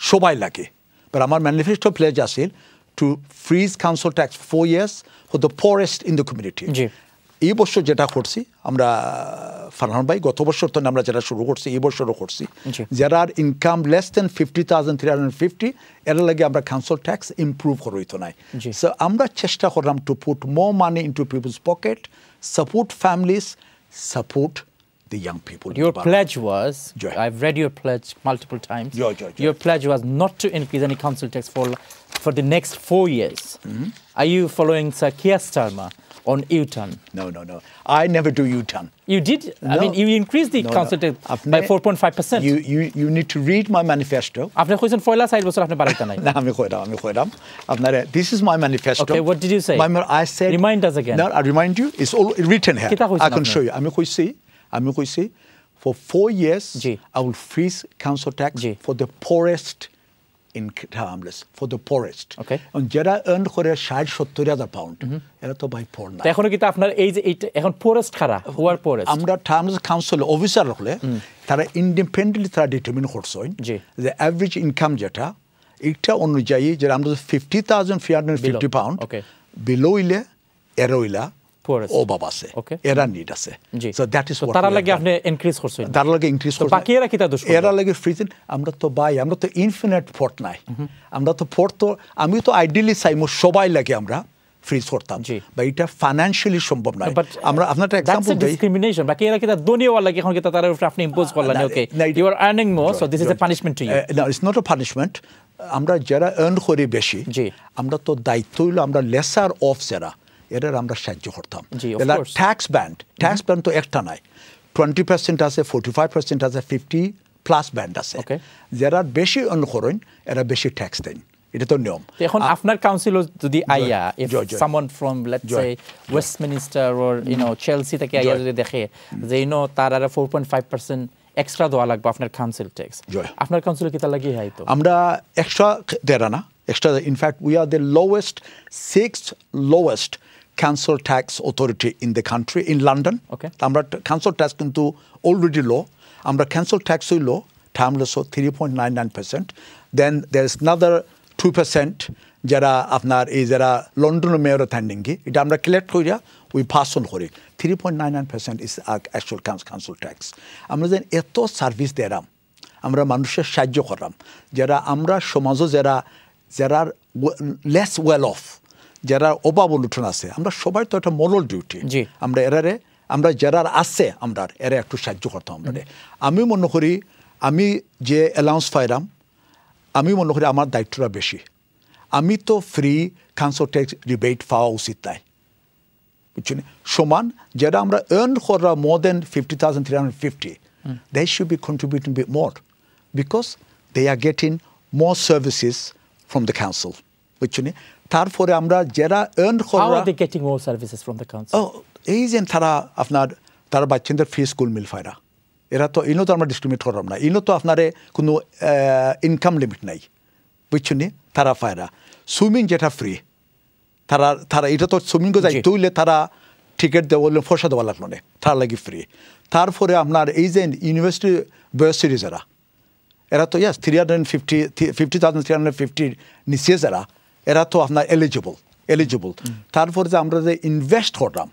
shobai lage. But amar manifesto pledge asil to freeze council tax for 4 years for the poorest in the community. এই বছর যেটা করছি আমরা ফারহান ভাই গত বছর তো আমরা যেটা শুরু করছি এই বছরও করছি যারা ইনকাম লেস দেন 50,350 এর লাগে আমরা কাউন্সিল ট্যাক্স ইমপ্রুভ করইতো নাই সো আমরা চেষ্টা করলাম to put more money into people's pocket support families support the young people. Your pledge was, I've read your pledge multiple times. Your pledge was not to increase any council tax for the next 4 years. Are you following Sir Keir Starmer on U-turn? No. I never do U-turn. You did? No. I mean, you increased the council tax by 4.5%. You need to read my manifesto. After question foila side বছর আপনি বাড়াইতে নাই না আমি কইরাম আপনার this is my manifesto. Okay, what did you say? I said remind us again. No, I remind you, it's all written here. I can show you. আমি কইছি for 4 years I will freeze council tax for the poorest in harmless for the poorest. Okay. And যারা earn করে 60-70,000 pound এরা তো ভাই poor না। এখন কি আপনার এই যে এখন poorest খারা who are poorest আমরা টার্মস কাউন্সিল অফিসার রাখলে তারা ইন্ডিপেন্ডেন্টলি তারা ডিটারমিন করছেন যে এভারেজ ইনকাম যেটা এটা অনুযায়ী যে আমরা 50,350 পাউন্ড বিলো ইলে এরইলা ও বাবা আছে এরা নিড আছে সো দ্যাট ইজ হোয়াট তারা লাগে আপনি ইনক্রিজ করছেন তারা লাগে ইনক্রিজ করছেন বাকি এরা কি তা দোষ এরা লাগে ফ্রিজেন আমরা তো ভাই আমরা তো ইনফিনিট ফোর্ট নাই আমরা তো ফোর্ট তো আমি তো আইডিয়ালি চাইমু সবাই লাগে আমরা ফ্রিজ করতাম বা এটা ফাইনান্সিয়ালি সম্ভব নয় আমরা আপনার একটা এক্সাম্পল দেই ডিসক্রিমিনেশন বাকি এরা কি তা দনিওয়ালা লাগে এখন কি তা তার উপর আপনি ইম্পোজ করলেন okay you are earning more so this is a punishment to you know it's not a punishment আমরা যারা আর্ন করি বেশি আমরা তো দায়িত্ব হইলো আমরা লেসার অফ যারা এরা আমরা সাহায্য করতাম ট্যাক্স ব্যান্ড তো একটা নাই 20% আছে 45% আছে 50+ ব্যান্ড আছে যারা বেশি আর্ন করেন এরা বেশি ট্যাক্স দেন এটা তো নিয়ম এখন আপনার কাউন্সিল যদি আইয়া if someone from let's say Westminster or you know Chelsea থেকে আইয়া যদি দেখে যে ইউ নো তার আর 4.5% এক্সট্রা দেওয়া লাগবে আপনার কাউন্সিল ট্যাক্স আপনার কাউন্সিল কি তা লাগিয়ে হয় তো আমরা এক্সট্রা দেরা না extra in fact we are the lowest 6th lowest council tax authority in the country in London আমরা council tax কিন্তু already low আমরা council tax low timeless 3.99% then there is another 2% যারা আপনার এই যারা লন্ডন মেয়র থান্ডিংকি এটা আমরা কালেক্ট করিয়া উই পাস অন করি 3.99% ইজ অ্যাকচুয়াল কাউন্সিল ট্যাক্স আমরা যেন এত সার্ভিস দেরাম আমরা মানুষের সাহায্য করলাম যারা আমরা সমাজও যারা লেস ওয়েল অফ যারা অভাব অনটন আছে আমরা সবাই তো একটা মোরাল ডিউটি আমরা এরারে আমরা যারা আছে আমরা এরা একটু সাহায্য করতাম আমরা আমি মনে করি আমি যে অ্যালাউন্স পাইলাম আমি মনে করি আমার দায়িত্বটা বেশি আমি তো ফ্রি কাউন্সিল ট্যাক্স রিবেট পাওয়া উচিত নাই বুঝছেন সমান যারা আমরা আর্ন করা মোর দেন 50,350 they should be contributing a bit more because they are getting more services from the council বুঝছেন তারপরে আমরা যারা আর্ন করা how are they getting more services from the council এই যে তারা বাচ্চাদের ফ্রি স্কুল মিল পায়রা এরা তো ইনো তো আমরা ডিস্ট্রিবিউট করলাম না ইনো তো আপনারে কোনো ইনকাম লিমিট নাই বুঝছেন তারা পায়রা সুইমিং যেটা ফ্রি তারা এটা তো সুইমিংও যাই তুইলে তারা টিকিট দেওয়া পয়সা দেওয়া লাগলো না তার লাগে ফ্রি তারপরে আপনার এই যে ইউনিভার্সিটি বয়সী যারা এরা তো ইয়াস 50,350 নিচে যারা এরা তো আপনার এলিজিবল তারপরে যে আমরা যে ইনভেস্ট করলাম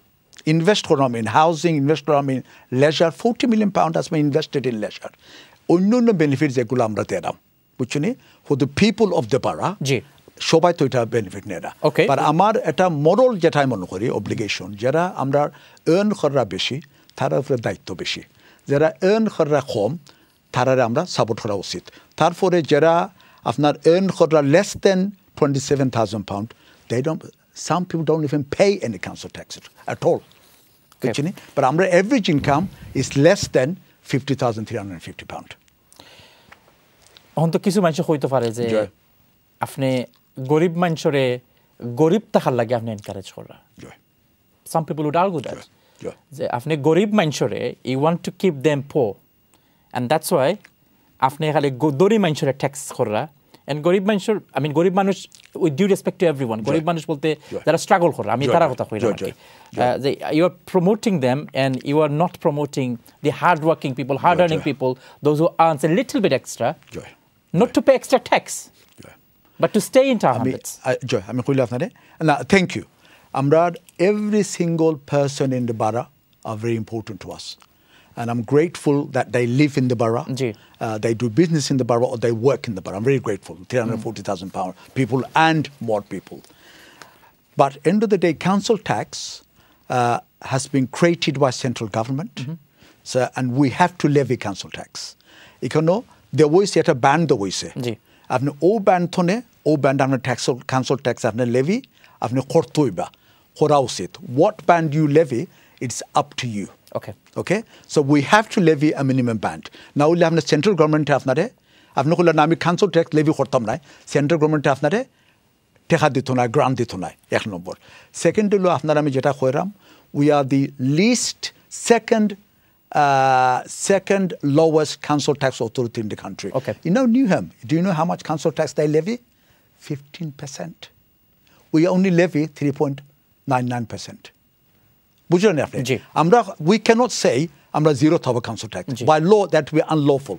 in housing, invest করলাম in leisure, 40 million pound has been invested in leisure. অন্য বেনিফিট যেগুলো আমরা দিলাম বুঝছেন for the people of the borough সবাই তো এটা বেনিফিট নেয় না আর আমার এটা মোরাল যেটা মনে করি অব্লিগেশন যারা আমরা আর্ন করা বেশি তার উপরে দায়িত্ব বেশি যারা আর্ন করা কম তারারে আমরা সাপোর্ট করা উচিত তারপরে যারা আপনার আর্ন করা less than 27,000 pound some people don't even pay any council tax at all but our average income is less than 50,350 pound এখন তো কিছু মানুষ হইতে পারে যে আপনি গরিব মানুষরে গরিব থাকার লাগে আপনি এনকারেজ করা some people would argue that যে আপনি গরিব মানুষরে you want to keep them poor and that's why আপনি খালি দরি মানুষরে ট্যাক্স করা and গরিব মানুষের গরিব মানুষ with due respect to everyone গরিব মানুষ বলতে যারা স্ট্রাগল করে আমি তারা কথা কই না যে you are promoting them and you are not promoting the hard working people hard earning people those who earn a little bit extra not to pay extra tax but to stay in town আমি কইলা আপনারে না thank you আমরা every single person in the borough are very important to us and I'm grateful that they live in the borough they do business in the borough or they work in the borough I'm very grateful 340,000 pound people and more people but end of the day council tax has been created by central government so and we have to levy council tax econo there was yet a ban the wise আপনি ও band থনে ও band আপনার tax council tax আপনার Levy আপনি করতেইবা করা উচিত what band you levy it's up to you okay so we have to levy a minimum band now we have the central government আপনারে আপনি কইলা না আমি কাউন্সিল ট্যাক্স লেভি করতাম না সেন্ট্রাল গভর্নমেন্ট আপনারে টাকা দিত না গ্রান্ট দিত না এক নম্বর সেকেন্ড হলো আপনার আমি যেটা কইরাম we are the least second second lowest council tax authority in the country. Okay. You know Newham. Do you know how much council tax they levy? 15%. We only levy 3.99%. বুঝলেন আপনি? we cannot say আমরা zero থাকবো council tax. By law that we unlawful.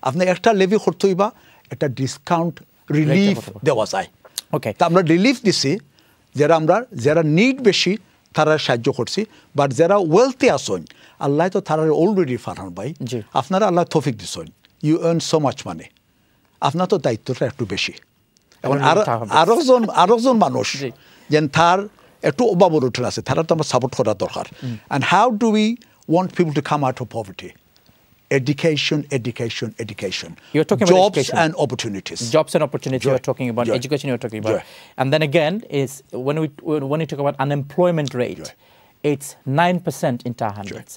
আপনি একটা Levy করতে হইবা একটা discount relief দেওয়া যায়। ওকে, তা আমরা রিলিফ দিছি যারা নিড বেশি তারা সাহায্য করছি, বাট যারা ওয়েলথি আসন আল্লাহ তো তারা অলরেডি ফারহান ভাই আপনারা আল্লাহ তৌফিক দিছেন, you earn so much money, আপনার তো দায়িত্বটা একটু বেশি। এবং আরেকজন মানুষ যেন তার একটু অভাব উঠে আছে তারা তো আমার সাপোর্ট করা দরকার। And how do we want people to come out of poverty? Education. You're talking jobs about education. And opportunities. Jobs and opportunities. You're talking about education. You're talking about, and then again is when we talk about unemployment rate, it's 9% in Tar Hamlets,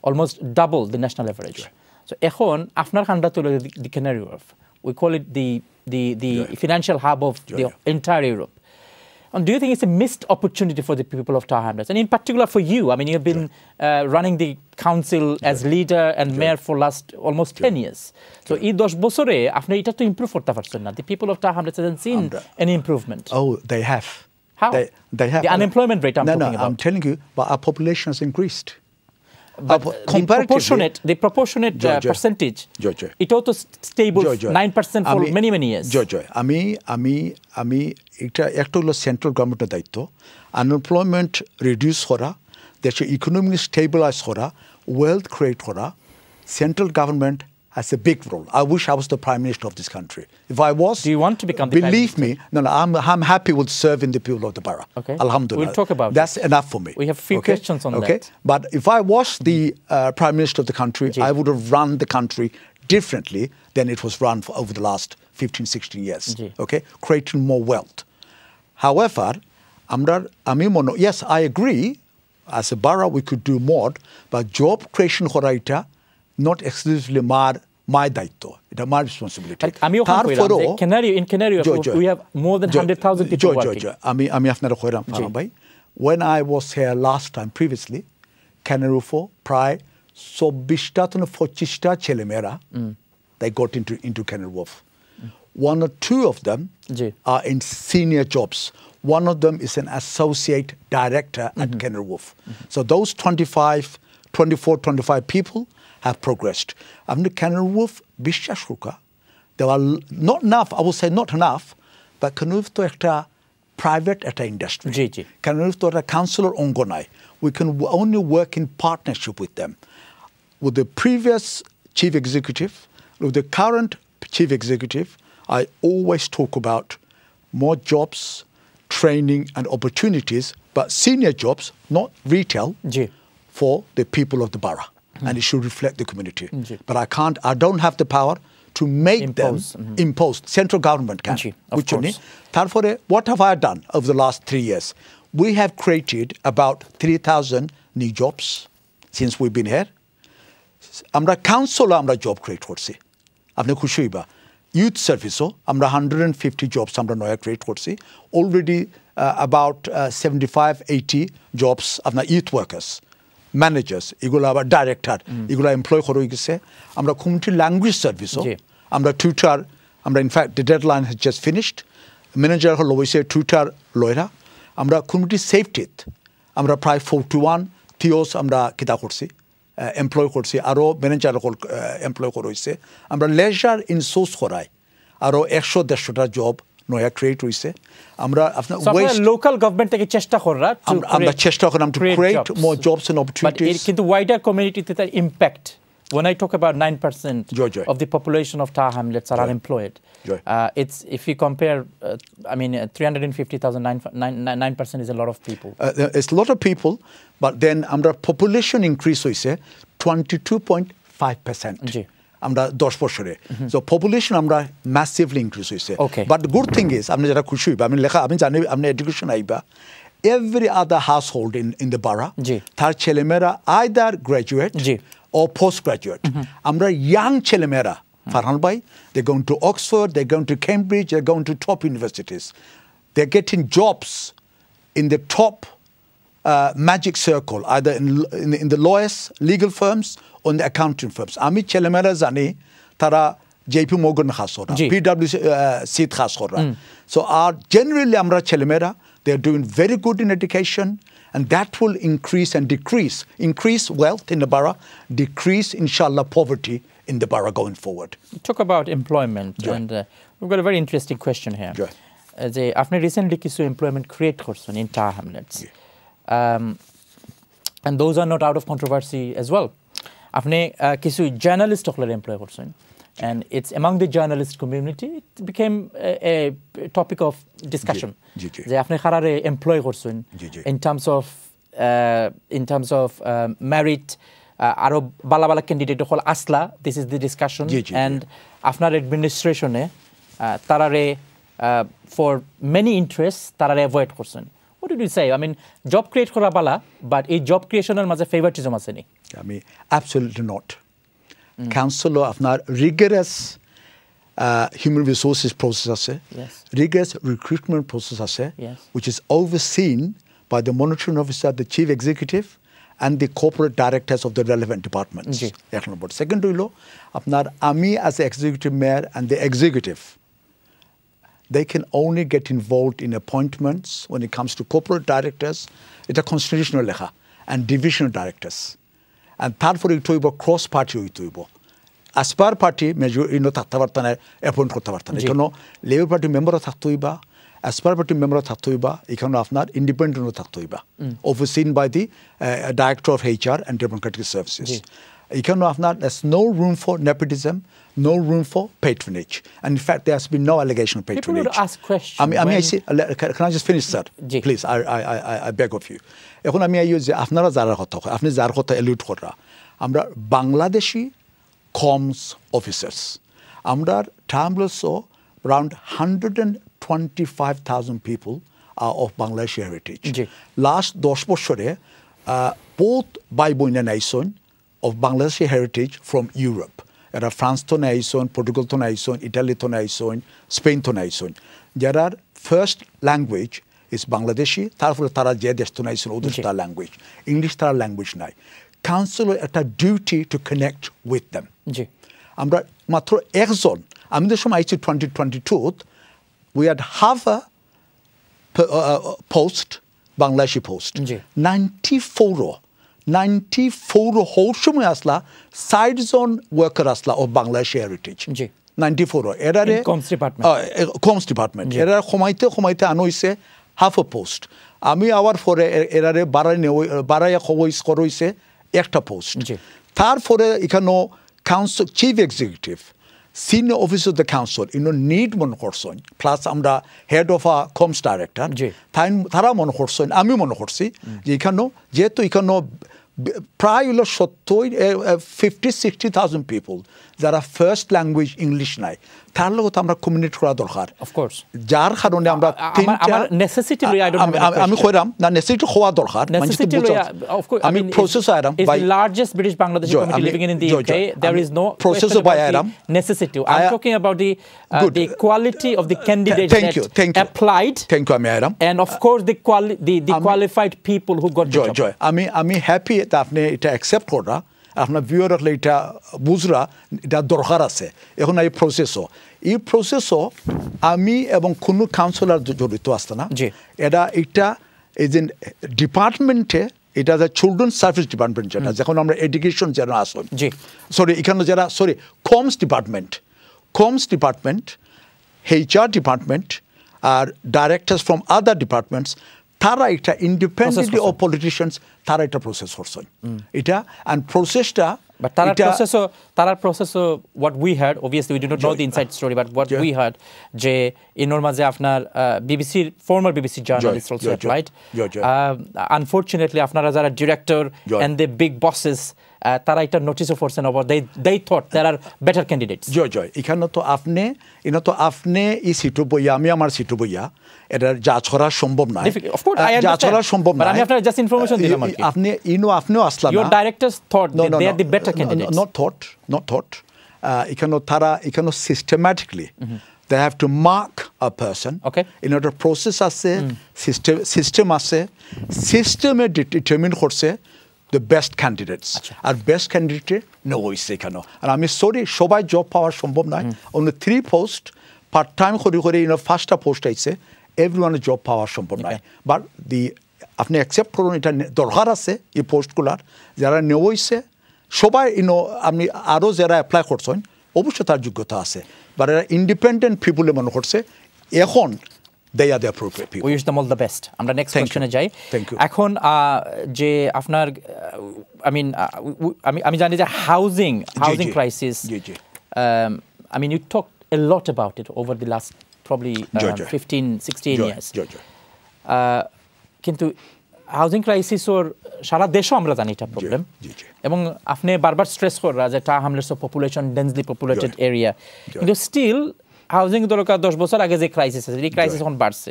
almost double the national average. So, এখন আপনার খান্ডা তুলে the Canary Wharf. We call it the financial hub of the entire Europe. And do you think it's a missed opportunity for the people of Tar Hamlets? And in particular for you, I mean, you've been running the council as leader and mayor for last almost 10 years. So, এই 10 বছরে আপনি এটা তো improve করতে পারছেন না. The people of Tar Hamlets haven't seen any improvement. Oh, they have. How? They have. The unemployment rate I'm talking about. I'm telling you, but our population has increased. But the proportionate percentage, it also stable 9% for many years. আমি এটা একটা হলো central গভর্নমেন্টের দায়িত্ব, unemployment reduce করা, দেশের economy stabilise করা, wealth create করা। Central government has a big role. I wish I was the Prime Minister of this country. If I was, do you want to become the believe me, no, I'm happy with serving the people of the borough. Okay. Alhamdulillah. We'll talk about that's enough for me. We have a few questions on that. But if I was the Prime Minister of the country, I would have run the country differently than it was run for over the last 15, 16 years. Okay, creating more wealth. However, yes, I agree. As a borough, we could do more, but job creation horaita not exclusively my daitto. It's my responsibility. In Canary, we have more than 100,000 people working. When I was here last time, previously, Canary prior 24 chelemera, they got into Canary Wharf. One or two of them are in senior jobs. One of them is an associate director at Canary Wharf. So those 24, 25 people have progressed. After Canary Wharf, there were not enough, I would say not enough, but Canary Wharf to a private industry. Canary Wharf to a councillor ongonai. We can only work in partnership with them. With the previous chief executive, with the current chief executive, I always talk about more jobs, training and opportunities, but senior jobs, not retail, for the people of the borough. And it should reflect the community. But I don't have the power to make them impose. Central government can. Therefore, what have I done over the last 3 years? We have created about 3,000 new jobs since we've been here. Amra council amra job create korsi. Apni khushi hoiba. Youth service amra 150 jobs amra noya create korsi. Already about 75-80 jobs amra youth workers. Managers, এগুলো আবার director, এগুলো employ করে গেছে। আমরা community language সার্ভিসও আমরা tutor, আমরা in fact the deadline has just finished. Manager হল হয়েছে টিউটার লয়রা। আমরা কমিউনিটি সেফটিত আমরা প্রায় 41 থিওস আমরা কিতা করছি, এমপ্লয় করছি, আরও ম্যানেজার এমপ্লয় করে হয়েছে। আমরা লেজার ইন সোর্স করাই আরও 100-150টা জব নয়া ক্রিয়েট হইছে। আমরা আপনার লোকাল গভর্নমেন্ট থেকে চেষ্টা করা আমরা চেষ্টা করলাম to create more jobs and opportunities. কিন্তু wider community তে impact, when I talk about 9% of the population of Tar Hamlets are unemployed, it's, if you compare, I mean 350,000, 9% is a lot of people. It's a lot of people, but then আমরা population increase হইছে 22.5%. আমরা 10 বছরে। So population আমরা massively increase হইছে। But the good thing is, আপনি যারা খুশি হইবা, আমি জানি আপনি education আইবা, every other household in the borough, তার ছেলেমেয়েরা either graduate or postgraduate. আমরা young ছেলেমেয়েরা, Farhan bhai, they're going to Oxford, they're going to Cambridge, they're going to top universities. They're getting jobs in the top magic circle, either in the lawyers, legal firms, or in the accounting firms. Ami chelemera zani tara JP Morgan khas hora, PwC khas hora. So our generally amra chelemera, they are doing very good in education, and that will increase and increase wealth in the borough, decrease inshallah poverty in the borough going forward. Talk about employment, and we've got a very interesting question here. যে আপনি recently কিছু employment create করছেন in Tower Hamlets, and those are not out of controversy as well. আপনি কিছু journalist হকলের employ করছেন, and it's among the journalist community it became a topic of discussion যে আপনি খারারে employ করছেন in terms of merit, আরো বালা বালা candidate হল আসলা, this is the discussion, and আপনার অ্যাডমিনিস্ট্রেশনে তারারে for many interests তারারে অ্যাভয়েড করছেন. What did you say? I mean, job create kora bala, but a job creation er maze favoritism ase ni. I mean, absolutely not. Council after rigorous human resources process ase, rigorous recruitment process ase, which is overseen by the monitoring officer, the chief executive, and the corporate directors of the relevant departments. Second, after ami as the executive mayor and the executive, they can only get involved in appointments when it comes to corporate directors, it's a constitutional lekha, and divisional directors. And third for it to cross party hoituibo. Aspar party major thakta bartana appoint korte bartana. Ekono Labour Party member thakte hoiba, Aspar party member thakte hoiba, ekono apnar independent thakte hoiba, overseen by the director of HR and democratic services. Ekono apnar there's no room for nepotism, no room for patronage, and in fact there has been no allegation of patronage. People would ask questions. I see, can I just finish, sir? Please, I beg of you. এখন আমি আইও যে আপনারা যারা কথা কয়, আপনি যার কথা এলিউট করা, আমরা বাংলাদেশি comms officers, আমরা টাইমলেসও around 125,000 people are of Bangladeshi heritage. Last 10 বছরে both ভাই বোনেরা আইসন of Bangladeshi heritage from Europe. Era France to naison, Portugal to naison, Italy to naison, Spain to naison. Their first language is Bangladeshi. Therefore, tara je desh to naison other star language. English star language nai. Council at a duty to connect with them. Amra matro ekjon. Amde shomai 2022. We had half a post, Bangladeshi post. 94 whole shumay asla side zone worker asla of Bangladeshi heritage. 94 erare comms department erare khomaite anoise half a post. Ami our for erare baraya khois koroise ekta post. Tarfore ikano council chief executive, senior officer of the council, need mon korson plus amra head of a comms director thara mon korson ami mon korsi je ikano jeto ikano প্রায় 50-60,000 people যারা first language English নাই তার লগত আমরা communicate করা দরকার of course যার কারণে আমরা আমার নেসেসিটি লই আই ডোন্ট আমি কইরাম না নেসেসিটি হওয়া দরকার নেসেসিটি লই অফ কোর্স আমি প্রসেস আইরাম by the largest British Bangladeshi community living in the UK there is no process by aram necessity. I'm talking about the quality of the candidates that applied. Thank you Amiram. And of course the qualified people who got the job. আমি happy that আপনি এটা accept করা আপনার viewer হলে এটা বুঝরা এটা দরকার আছে এখন এই প্রসেসও আমি এবং কোনো কাউন্সিলর জড়িত আসতে না এটা এজেন্ট ডিপার্টমেন্টে এটা যে চিলড্রেন সার্ভিস ডিপার্টমেন্ট যেটা যখন আমরা এডুকেশন যারা আসুন এখানে যারা কমস ডিপার্টমেন্ট HR ডিপার্টমেন্ট আর ডাইরেক্টরস ফ্রম আদার ডিপার্টমেন্টস তারা এটা ইন্ডিপেন্ডেন্টলি অফ পলিটিশিয়ানস তারা এটা প্রসেস করছেন এটা and প্রসেসটা but তারা প্রসেসও what we heard obviously we do not know the inside story but what we heard যে ইনোর মাঝে আপনার former BBC journalist also applied unfortunately আপনারা যারা director and the big bosses তারা এটা নোটিসও করছেন about they thought there are better candidates জয় এখানে তো আপনি এই সিটু বইয়া আমি আমার সিটু বইয়া এটা যা ছড়া সম্ভব না যা ছড়া সম্ভব না আমি আপনার জাস্ট ইনফরমেশন দিলাম আপনিও আসলা না your directors thought that they are the better candidates not thought এখানে তারা এখানে systematically they have to mark a person. Okay. In order process আছে system আছে system determine করছে the best candidates আর best candidate no হইছে এখানে আর আমি সরি সবাই জব পাওয়া সম্ভব নয় only 3 post part time করে ফার্স্টটা পোস্ট আইছে everyone জব পাওয়া সম্ভব নয় but the আপনি অ্যাকসেপ্ট করুন এটা দরকার আছে এই পোস্টগুলার যারা নেওয়া হইছে সবাই আপনি আরো যারা অ্যাপ্লাই করছেন অবশ্যই তার যোগ্যতা আছে বাট এরা ইন্ডিপেন্ডেন্ট পিপল মনে করছে এখন they are the appropriate people. We wish them all the best. আমরা নেক্সট কোশ্চেনে যাই এখন যে আপনার আমি জানি যে housing crisis I mean you talked a lot about it over the last probably 15-16 years কিন্তু হাউজিং ক্রাইসিস ওর সারা দেশও আমরা জানি এটা প্রবলেম এবং আপনি বারবার স্ট্রেস করা যে টা হামলেস পপুলেশন ডেন্সলি পপুলেটেড এরিয়া কিন্তু স্টিল হাউজিং দরকার 10 বছর আগে যে ক্রাইসিস আছে এই ক্রাইসিস এখন বাড়ছে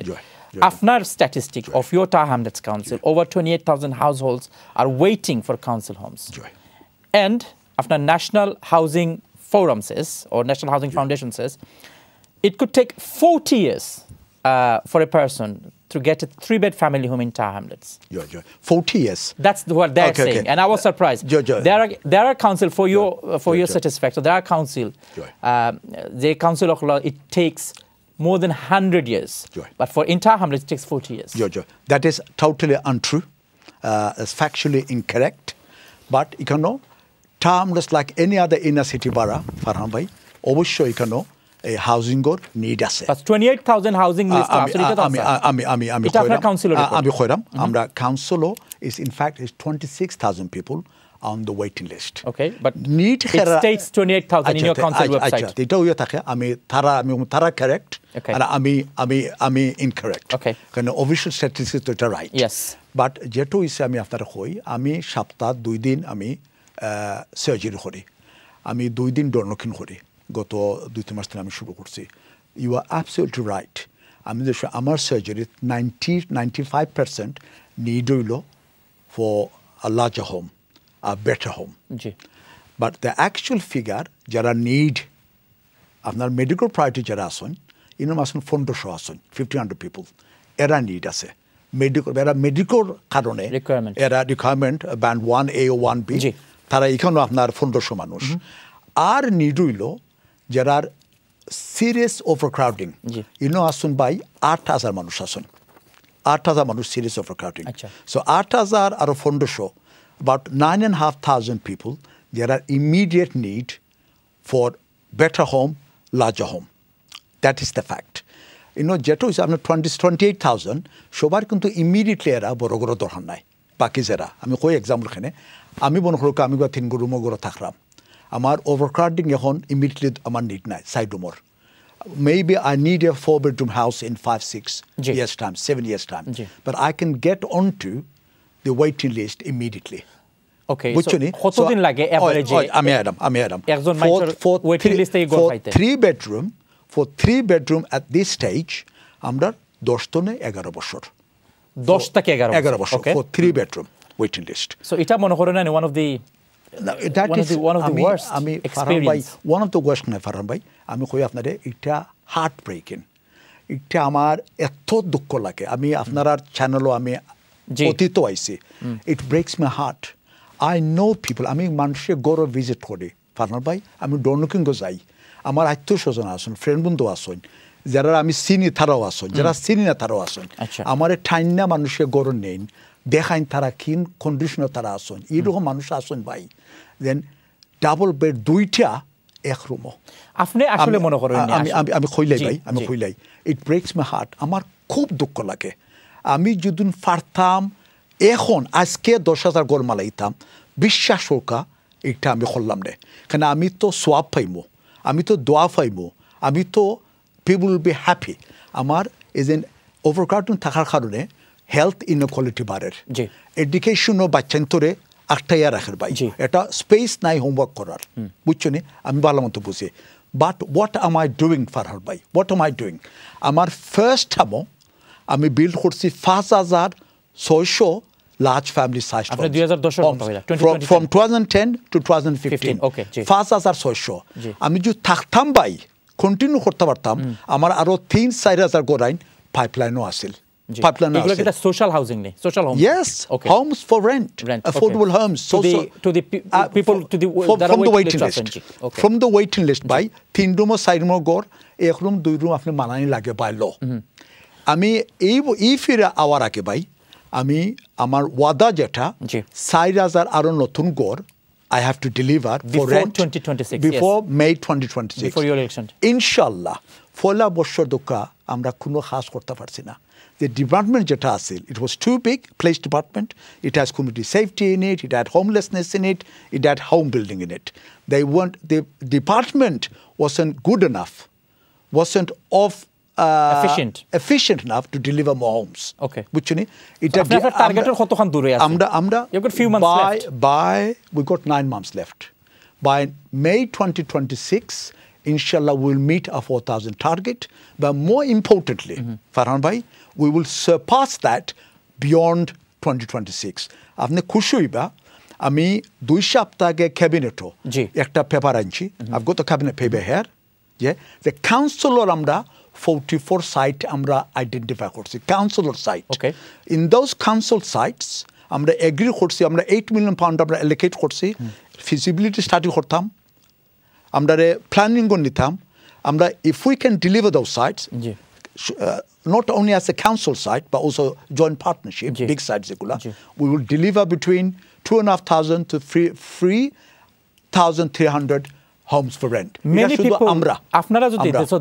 আপনার statistic of your Tower Hamlets council over 28,000 households are waiting for council homes and আপনার national housing forum says or National Housing Foundation says it could take 40 years for a person to get a 3-bed family home in Tar Hamlets. 40 years. That's what they're saying, and I was surprised. There are council for your satisfaction. There are council. The council of law it takes more than 100 years, but for in Tar Hamlets it takes 40 years. That is totally untrue. It's factually incorrect. But you know, Tar Hamlets like any other inner city borough, Farhan bhai, obviously you know. A housing or need আছে but 28,000 housing list আমি কইরাম আমরা council is in fact is 26,000 people on the waiting list okay but need it states 28,000 in your council website এটা হইয়া থাকে আমি তারা correct আর আমি incorrect okay কারণ official statistics তো এটা right yes but যেটো হইছে আমি আপনারা কই আমি সপ্তাহ 2 দিন আমি সার্জারি করি আমি 2 দিন ডরনকিন করি গত 2-3 মাস ধরে আমি শুরু করছি ইউ আর অ্যাবসলিউটলি রাইট আমি যে আমার সার্জারি 95% নিড হইল for a larger home a better home G but the actual figure যারা নিড আপনার মেডিকেল প্রায়োরিটি যারা আসেন ইনম আসেন 1500 আসেন 1500 পিপল এরা নিড আছে মেডিকেল কারণে এরা রিকোয়ারমেন্ট ব্যান্ড 1A ও 1B তারা এখানেও আপনার 1500 মানুষ আর নিড হইল যারা সিরিয়াস ওভারক্রাউডিং আসুন বাই 8,000 মানুষ আসুন 8,000 মানুষ serious ওভারক্রাউডিং so 8,000 R 1500 about 9,500 people there are immediate need for better home larger home that is the fact যেটা হচ্ছে আপনার 28,000 সবার কিন্তু ইমিডিয়েটলি এরা বড় বড় দরকার নাই বাকি যারা আমি কই এক্সাম্পল খানে আমি মনে করি আমি 3 রুম থাকলাম আমার ওভারক্রাউডিং এখন ইমিডিয়েটলি আমার নিড নাই side রুমর maybe I need a 4-bedroom house in 5-6 years time 7 years time but I can get onto the waiting list immediately okay so কতদিন লাগে এভারেজে আমি অ্যাডাম একজন মানুষের ওয়েটিং লিস্টে গো পাইতে 3 bedroom at this stage আমরা 10 থেকে 11 বছর 10 থেকে 11 বছর for 3 bedroom waiting list so এটা মনে করেন না one of the worst experience one of the worst না ফারহান ভাই আমি কই আপনারে এটা হার্ট ব্রেকিং এটা আমার এত দুঃখ লাগে আমি আপনার চ্যানেলও আমি অতীত আইছি it breaks my heart I know people আমি মানুষের গড় ভিজিট করি ফারহান ভাই আমি ডরনকিং যাই আমার আত্মীয় স্বজন আসুন ফ্রেন্ড বন্ধু আসুন যারা আমি চিনি তারাও আসুন যারা চিনি না তারাও আসুন আমার ঠাইনা মানুষের গড় নেন দেখাইন তারা কিন কন্ডিশনে তারা আসুন এইরকম মানুষ আসুন ভাই দেন ডাবল বেড 2টা এক রুমও আপনি আসলে মনে করেন আমি কইলাই ভাই আমি কইলাই ইট ব্রেকস মাই হার্ট আমার খুব দুঃখ লাগে আমি যদি পারতাম এখন আজকে 10,000 গড় মালাইতাম বিশ্বাস হোকা এটা আমি করলাম না কারণ আমি তো সোয়াব পাইমো আমি তো দোয়া পাইমো আমি তো পিপল উইল বি হ্যাপি আমার এজেন্ট ওভারক্রাউডিং থাকার কারণে হেলথ ইনইকুয়ালিটি বাড়ের এডুকেশনও বাচ্চান্তরে আটটাইয়া রাখার ভাই এটা স্পেস নাই হোমওয়ার্ক করার বুঝছো নি আমি ভালো মতো বুঝি but what am I doing Farhan ভাই হোয়াট am I doing আমার ফার্স্ট টাইমও আমি বিল্ড করছি 5,600 large family size from 2010 to 2015 okay 5,600 আমি যদি থাকতাম ভাই কন্টিনিউ করতে পারতাম আমার আরো 3-4,000 গোরাইন পাইপলাইনও আছিল pipeline এগুলো কি social housing নেই social homes yes homes for rent affordable homes to the people to the from the waiting list from the waiting list by 3 room or 4 room ঘর 1 room 2 room আপনি মানানি লাগে বাই ল আমি এই ফিরে hour আগে ভাই আমি আমার ওয়াদা যেটা 4,000 আরো নতুন ঘর I have to deliver for rent 2026 before May 2026 before your election inshallah ফলা বছর দোকা আমরা কোনো খাস করতে পারছি না the department যেটা আছে it was too big police department it has community safety in it it had homelessness in it it had home building in it the department wasn't good enough wasn't efficient enough to deliver more homes okay which it had targeted কতখান দূরে আছে আমরা you got few months left by we got 9 months left by May 2026 inshallah we will meet our 4,000 target but more importantly Farhan bhai we will surpass that beyond 2026 আপনি খুশি হইবা আমি 2 সপ্তাহ আগে ক্যাবিনেটও একটা পেপার আনছি I've got the cabinet paper here yeah the councilor আমরা 44 site আমরা identify করছি councilor site okay in those council sites আমরা এগ্রি করছি আমরা 8 million pound আমরা allocate করছি feasibility study করতাম আমরা প্ল্যানিং করে নিতাম আমরা if we can deliver those sites not only as a council site but also joint partnership big sites এগুলা we will deliver between 2,500 to 3,300 homes for rent many people আপনারা যদি so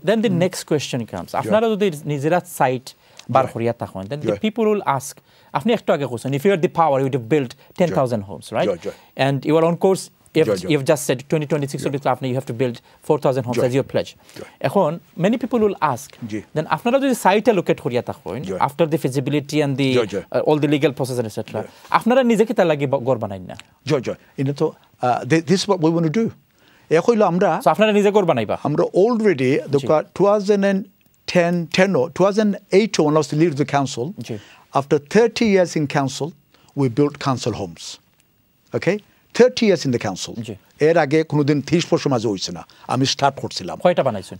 then the next question comes আপনারা যদি নিজেরা site বার করিয়া থাকেন then the people will ask আপনি একটু আগে question if you had the power you would have built 10,000 homes right and you are on course you've just said 2026 you have to build 4,000 homes as your pledge এখন many people will ask then আপনারা যদি site allocate করিয়া থাকেন after the feasibility and the all the legal process etc আপনারা নিজে কি তা লাগি ঘর বানাইন না এটা তো this is what we want to do হইলো আমরা আপনারা নিজে ঘর বানাইবা আমরা already 2008 when I was the leader of the council after 30 years in council we built council homes okay 30 years in the council এর আগে কোনোদিন 30 বছর মাঝে হইছে না আমি স্টার্ট করছিলাম কয়টা বানাইছেন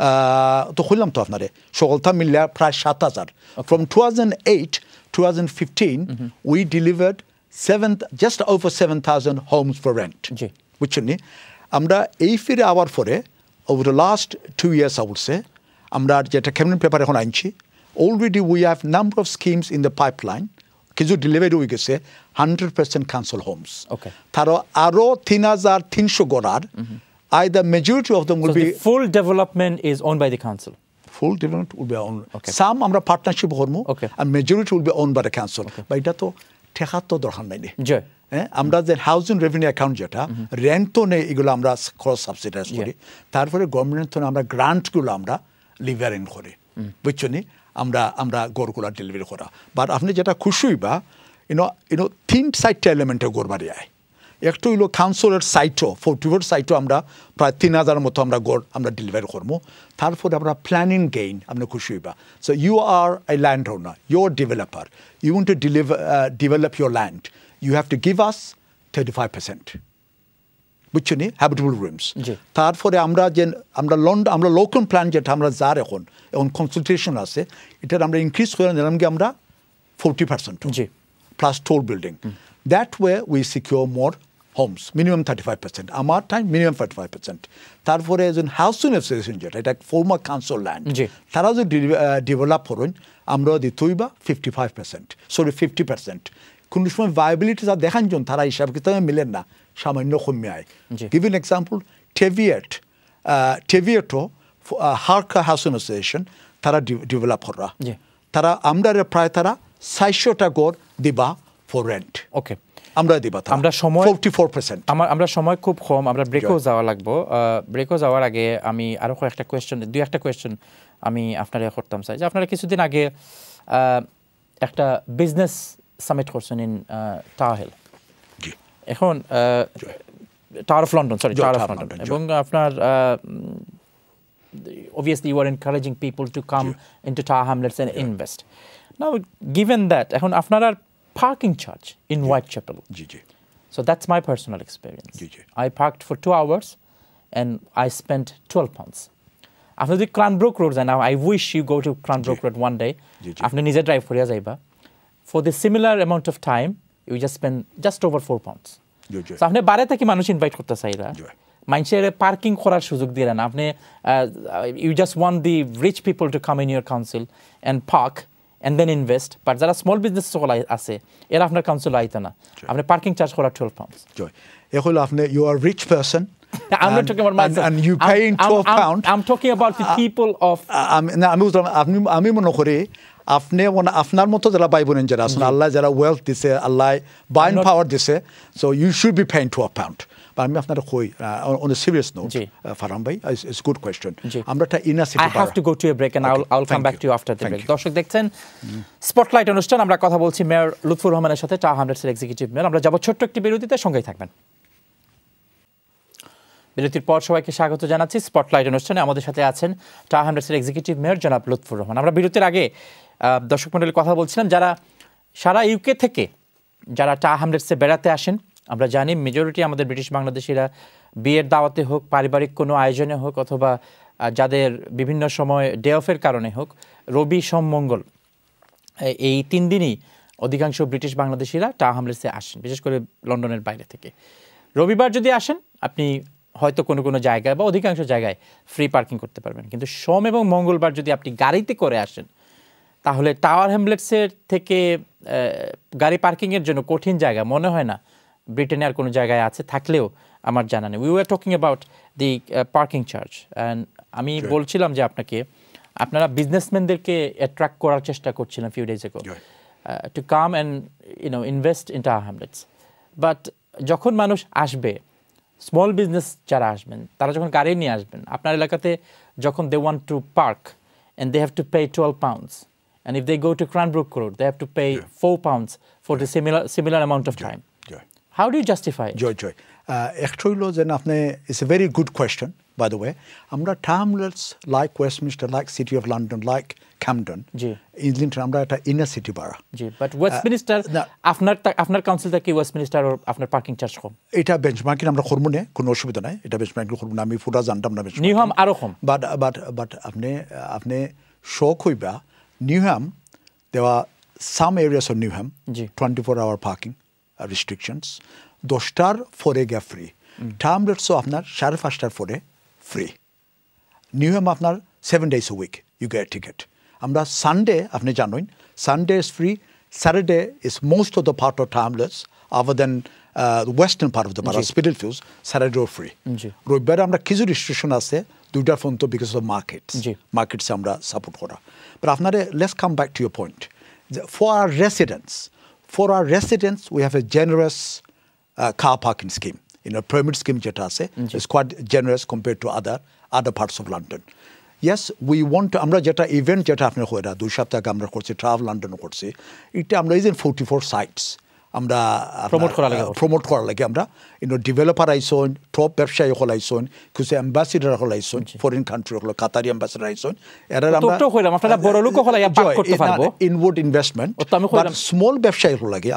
তো কইলাম তো আপনারে সকলটা মিলিয়া প্রায় 7,000 from 2008 2015 we delivered just over 7,000 homes for rent বুঝছেন আমরা এই ফিরে আওয়ার পরে over the last 2 years I would say আমরা যেটা ক্যাবিনেট পেপার এখন আনছি already we have number of schemes in the pipeline কিছু ডেলিভারি হয়ে গেছে 100% council homes তারও আরো 3,300 গড়ার either majority of them will be the full development is owned by the council full development will be owned some আমরা partnership করব and majority will be owned by the council but এটা তো ঠেকা তো দরকার নাই আমরা যে হাউজিং রেভিনিউ অ্যাকাউন্ট যেটা রেন্ট তো নেই এগুলো আমরা ক্রস সাবসিডাইজ করি তারপরে গভর্নমেন্ট থেকে আমরা গ্রান্টগুলো আমরা লিভারিং করি বুঝছনি আমরা গড়গুলো ডেলিভারি করা বাট আপনি যেটা খুশি হইবা ইউনো 3 এলিমেন্টে গড় বাড়ি আয় একটু হইলো কাউন্সিলের সাইটও 44 সাইটও আমরা প্রায় 3,000 মতো আমরা গড় আমরা ডেলিভারি করবো তারপরে আমরা প্ল্যানিং গেইন আপনি খুশি হইবা so you are a land owner your developer you want to develop your land you have to give us 35% বুঝছনি হ্যাবিটেবল রুমস তারপরে আমরা লোকাল প্ল্যান যেটা আমরা যার এখন কনসালটেশন আছে এটা আমরা ইনক্রিজ করে নিলাম কি আমরা 40% plus tall building that way we secure more homes minimum 35% আমার টাইম মিনিমাম 35% তারপরে একজন হাউসিং অ্যাসোসিয়েশন যেটা এটা ফর্মার কাউন্সিল ল্যান্ড তারা যদি ডেভেলপ করেন আমরা দিতইবা 55% সরি 50% কোন সময় ভায়াবিলিটি যা দেখান জন তারা হিসাব কিতাবে মিলেন না সামান্য কমে আয় গিভ এন এক্সাম্পল টেভিয়েটো হারকা হাউসিং অ্যাসোসিয়েশন তারা ডেভেলপ করা তারা আমরা প্রায় তারা 600টা গড় দিবা ফর রেন্ট ওকে আমরা দিবা আমরা সময় 44% আমরা সময় খুব কম আমরা ব্রেকও যাওয়া লাগবো ব্রেকও যাওয়ার আগে আমি আরো একটা কোয়েশ্চেন আমি আপনারা করতাম চাই যে আপনারা কিছুদিন আগে একটা বিজনেস সামিট করছেন ইন টাওয়ার হিল এখন টাওয়ার অফ লন্ডন এবং আপনার obviously you are encouraging people to come into Tower Hamlets and invest. Now given that এখন আপনারা parking charge in Whitechapel so that's my personal experience I parked for 2 hours and I spent £12 আপনি যদি Cranbrook road যান, I wish you go to Cranbrook road one day, আপনি নিজে drive করিয়া যাইবা, for the similar amount of time you just spend just over 4 pounds। আপনি বাইরে থেকে মানুষ ইনভাইট করতে চাইরা, মানুষের পার্কিং করার সুযোগ দিলেন আপনি, you just want the rich people to come in your council and park and then invest, but যারা স্মল বিজনেস আছে এরা আপনার কাউন্সিল আইতে না, আপনি পার্কিং চার্জ করা 12 pounds। এখন আপনি you are rich person, I'm not talking about myself. And you paying 12 pound. I'm talking about the people of. আমি মনে করি আপনি আপনার মতো যারা ভাই বোন যারা আছেন, আল্লাহ যারা ওয়েলথ দিছে, আল্লাহ বাইং পাওয়ার দিছে, so you should be paying 12 pound। আমি আপনার কই on a serious note, Farhan ভাই, ইটস গুড কোয়েশ্চন। আমরা একটা inner city, I have to go to a break and I'll come back to you after the break. দর্শক দেখছেন spotlight অনুষ্ঠান, আমরা কথা বলছি মেয়র লুৎফুর রহমানের সাথে, টাওয়ার হ্যামলেটসের এক্সিকিউটিভ মেয়র। আমরা যাব ছোট্ট একটি বিরতিতে, সঙ্গেই থাকবেন। বিরতির পর সবাইকে স্বাগত জানাচ্ছি স্পটলাইট অনুষ্ঠানে। আমাদের সাথে আছেন টাওয়ার হ্যামলেটসের এক্সিকিউটিভ মেয়র জনাব লুৎফুর রহমান। আমরা বিরতির আগে দর্শক মণ্ডলী কথা বলছিলাম, যারা সারা ইউকে থেকে যারা টাওয়ার হ্যামলেটসে বেড়াতে আসেন, আমরা জানি মেজরিটি আমাদের ব্রিটিশ বাংলাদেশিরা বিয়ের দাওয়াতে হোক, পারিবারিক কোনো আয়োজনে হোক, অথবা যাদের বিভিন্ন সময় ডে অফের কারণে হোক, রবি সোম মঙ্গল এই 3 দিনই অধিকাংশ ব্রিটিশ বাংলাদেশিরা টাওয়ার হ্যামলেটসে আসেন, বিশেষ করে লন্ডনের বাইরে থেকে। রবিবার যদি আসেন আপনি হয়তো কোনো কোনো জায়গায় বা অধিকাংশ জায়গায় ফ্রি পার্কিং করতে পারবেন, কিন্তু সোম এবং মঙ্গলবার যদি আপনি গাড়িতে করে আসেন তাহলে টাওয়ার হ্যামলেটসের থেকে গাড়ি পার্কিংয়ের জন্য কঠিন জায়গা মনে হয় না ব্রিটেনে আর কোনো জায়গায় আছে, থাকলেও আমার জানা নেই। We were talking about the parking charge, and আমি বলছিলাম যে আপনারা বিজনেসম্যানদেরকে অ্যাট্রাক্ট করার চেষ্টা করছিলেন few days ago to come and invest in Tower Hamlets, but যখন মানুষ আসবে, স্মল বিজনেস যারা আসবেন, তারা যখন গাড়ি নিয়ে আসবেন আপনার এলাকাতে, যখন they want to park and they have to pay 12 pounds, and if they go to Cranbrook Road they have to pay 4 pounds for the similar amount of time. How do you justify it? Joy. Actually, it's a very good question, by the way. Amra Hamlets like Westminster, like City of London, like Camden, Islington, amra eta inner city bara. But Westminster, after council থেকে Westminster or after parking charge কম। এটা benchmarking আমরা করব না, কোনো অসুবিধা নাই, এটা benchmarking করব না, আমি পুরা জানতাম না বেঞ্চমার্কিং। নিউহাম আরো কম। But আপনি শক হইবা, Newham, there are some areas of Newham 24-hour parking restrictions, 10টার পরে গিয়ে ফ্রি, টার্মলেটসও আপনার 5:30টার পরে ফ্রি। নিউহ্যাম আপনার 7 days a week you get a ticket. আমরা সানডে আপনি জানেন Sunday is free, Saturday is most of the part of টার্মলেটস other than the western part of the borough, Spitalfields, Saturday free. রবিবারে আমরা কিছু restriction আছে 2টার পর্যন্ত because of markets আমরা support করা। But আপনারে let's come back to your point. For our residents, we have a generous car parking scheme. Permit scheme jeta ase is quite generous compared to other parts of London. Yes, we want to amra jeta event jeta apne hoira 2 সপ্তাহ আগে আমরা করছি, travel London করছি, এটা আমরা is in 44 sites আমরা promote করার লাগে আমরা ডেভেলপার আইসন, টপ ব্যবসায়ী হল আইসন, কিছু অ্যাম্বাসিডার হল আইসন, ফরেন কান্ট্রি হল কাতারি অ্যাম্বাসিডার আইসন, এরা ইনওয়ার্ড ইনভেস্টমেন্ট, স্মল ব্যবসায়ী হল লাগে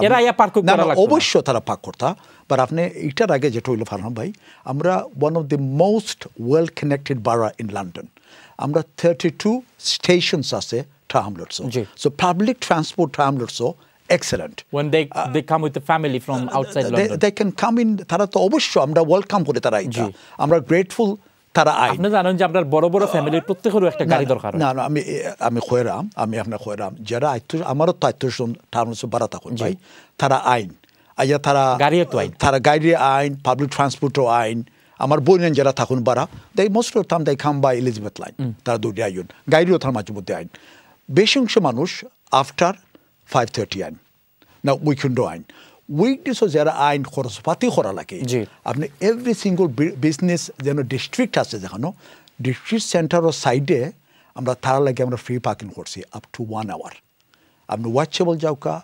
অবশ্য তারা পাক করতা। বাট আপনি এটার আগে যেটা হইল ফারহান ভাই, আমরা one of the most well connected borough in London, আমরা 32 স্টেশনস আছে ট্রামলেটস, সো পাবলিক ট্রান্সপোর্ট ট্রামলেটসও excellent. When they come with the family from outside London, they can come in. তারা তো অবশ্যই আমরা ওয়েলকাম করে তারা আইতা, আমরা গ্রেটফুল তারা আই। আপনি জানেন যে আপনার বড় বড় ফ্যামিলির প্রত্যেকেরও একটা গাড়ি দরকার। না আমি খয়রাম, আমি আপনার খয়রাম যারা আমারও তো আত্মীয়স্বজন টাউনস বাড়া থাকুন ভাই, তারা আইন আইয়া তারা গাড়িও তো আইন, তারা গাড়ি আইন, পাবলিক ট্রান্সপোর্টও আইন। আমার বোনেন যারা থাকুন বাড়া, they most of the time they come by Elizabeth line, তারা দুটি আইন, গাড়িও তার মাঝে মধ্যে আইন। বেশি অংশ মানুষ আফটার 5:30 আইন। Now we can do আইন উইকডেসও যারা আইন খরচপাতি করা লাগে, আপনি এভরি সিঙ্গল বিজনেস যেন ডিস্ট্রিক্ট আছে, যেখানে ডিস্ট্রিক্ট সেন্টারের সাইডে আমরা তার লাগে আমরা ফ্রি পার্কিং করছি আপ টু 1 hour। আপনি ওয়াচেবল যাওকা,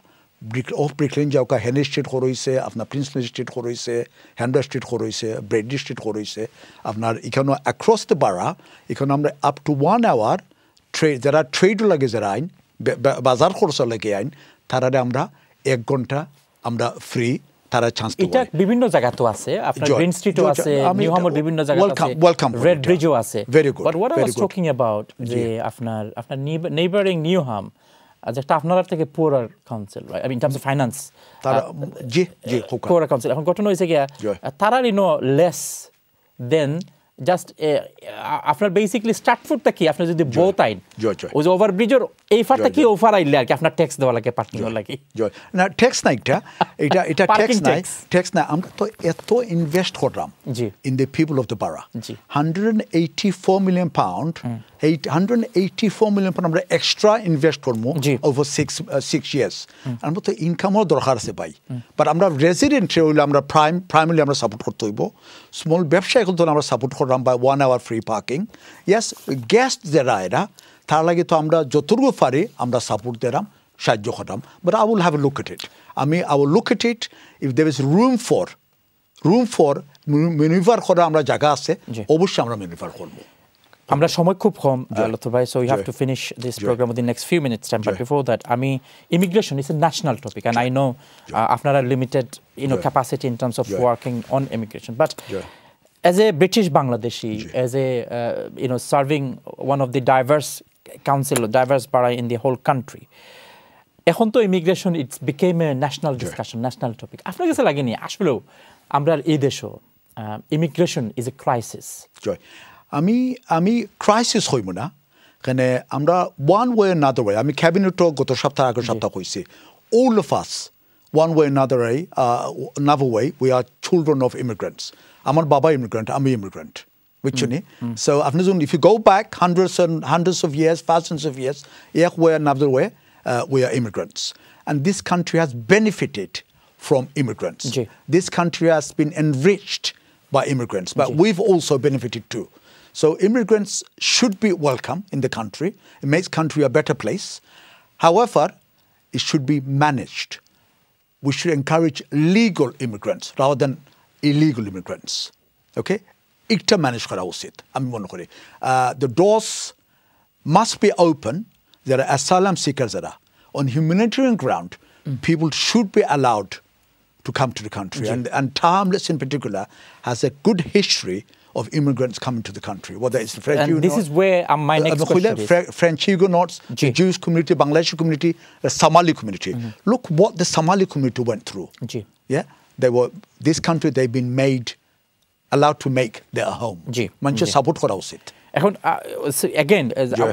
ব্রিকলেন যাওকা, হেনরি স্ট্রিট করইছে, আপনার princely street করইছে, হ্যান্ড্রা street করইছে, Bradley street করইছে, আপনার এখানে অ্যাক্রস দ্য বারা এখানে আমরা আপ টু 1 hour যারা ট্রেডও লাগে, যারা আইন বাজার খরচ লাগে আইন, তারারে আমরা 1 ঘন্টা আমরা ফ্রি তারা চান্স পাবে। এটা বিভিন্ন জায়গাতে আছে, আপনার গ্রিন স্ট্রিটও আছে, নিউ হামর বিভিন্ন জায়গাতে আছে, ওয়েলকাম রেড ব্রিজও আছে। Very good. But what I was talking about যে আপনার নেইবারিং নিউ হাম যেটা আপনার থেকে poor council, right? I mean in terms of finance, তারা জি পুয়ার কাউন্সিল এখন ঘটনা হয়েছে গিয়া তারা লেস দেন জাস্ট আপনার বেসিক্যালি স্টার্টফুডটা কি আপনার যদি বোথ আইন ওই যে ওভারব্রিজের এই ফারটা কি ওভার আইলে আর কি আপনার ট্যাক্স দেওয়া লাগে, পার্কিং লাগে না, ট্যাক্স নাই, এটা ট্যাক্স নাই। আমরা তো এত ইনভেস্ট করলাম in the people of the বারা, 184 মিলিয়ন পাউন্ড, 184 মিলিয়ন পাউন্ড আমরা এক্সট্রা ইনভেস্ট করবো ওভার 6 ইয়ার্স। আমরা তো ইনকামও দরকার আছে ভাই, বাট আমরা রেসিডেন্ট হইলে আমরা প্রাইমারি আমরা সাপোর্ট করতে হইব। স্মল ব্যবসায়ী তো আমরা সাপোর্ট করলাম by 1 hour free parking. Yes, guest যারা এরা তার লাগে তো আমরা যতটুকু পারি আমরা সাপোর্ট দিলাম, সাহায্য করলাম। But I will have a look at it. I will look at it if there is room for manoeuvre করা আমরা জায়গা আছে, অবশ্যই আমরা ম্যানুভার করবো। আমরা সময় খুব কম লুৎফর ভাই, so you have to finish this program within next few minutes time, but before that immigration is a national topic and I know আপনারা limited capacity in terms of working on immigration, but as a British Bangladeshi, as a serving one of the diverse borough in the whole country, এখন তো immigration it's became a national discussion, national topic. আপনার কাছে লাগেনি আসলেও আমরা এই দেশও immigration is A crisis? আমি ক্রাইসিস হইব না, কেন আমরা ওয়ান ওয়ে নাদার ওয়ে, আমি ক্যাবিনেটও গত সপ্তাহ আগের সপ্তাহ কইছি, all of us one way another way we are children of immigrants. আমার বাবা immigrant, আমি immigrant, বুঝছনি? So if you go back hundreds of years, thousands of years, এক way another way we are immigrants, and this country has benefited from immigrants. This country has been enriched by immigrants, but we've also benefited too. So immigrants should be welcome in the country. It makes country a better place. However, it should be managed. We should encourage legal immigrants rather than illegal immigrants. Okay? Ikta manage kara usit. Ami mone kori. The doors must be open. There are asylum seekers that are on humanitarian ground. People should be allowed to come to the country. And Timeless in particular has a good history of immigrants coming to the country, whether it's the French Huguenots. And this is where my next question is. French Huguenots, the Jewish community, Bangladeshi community, the Somali community. Look what the Somali community went through. Yeah, this country, they've been allowed to make their home. Manche support kora usit. এখন again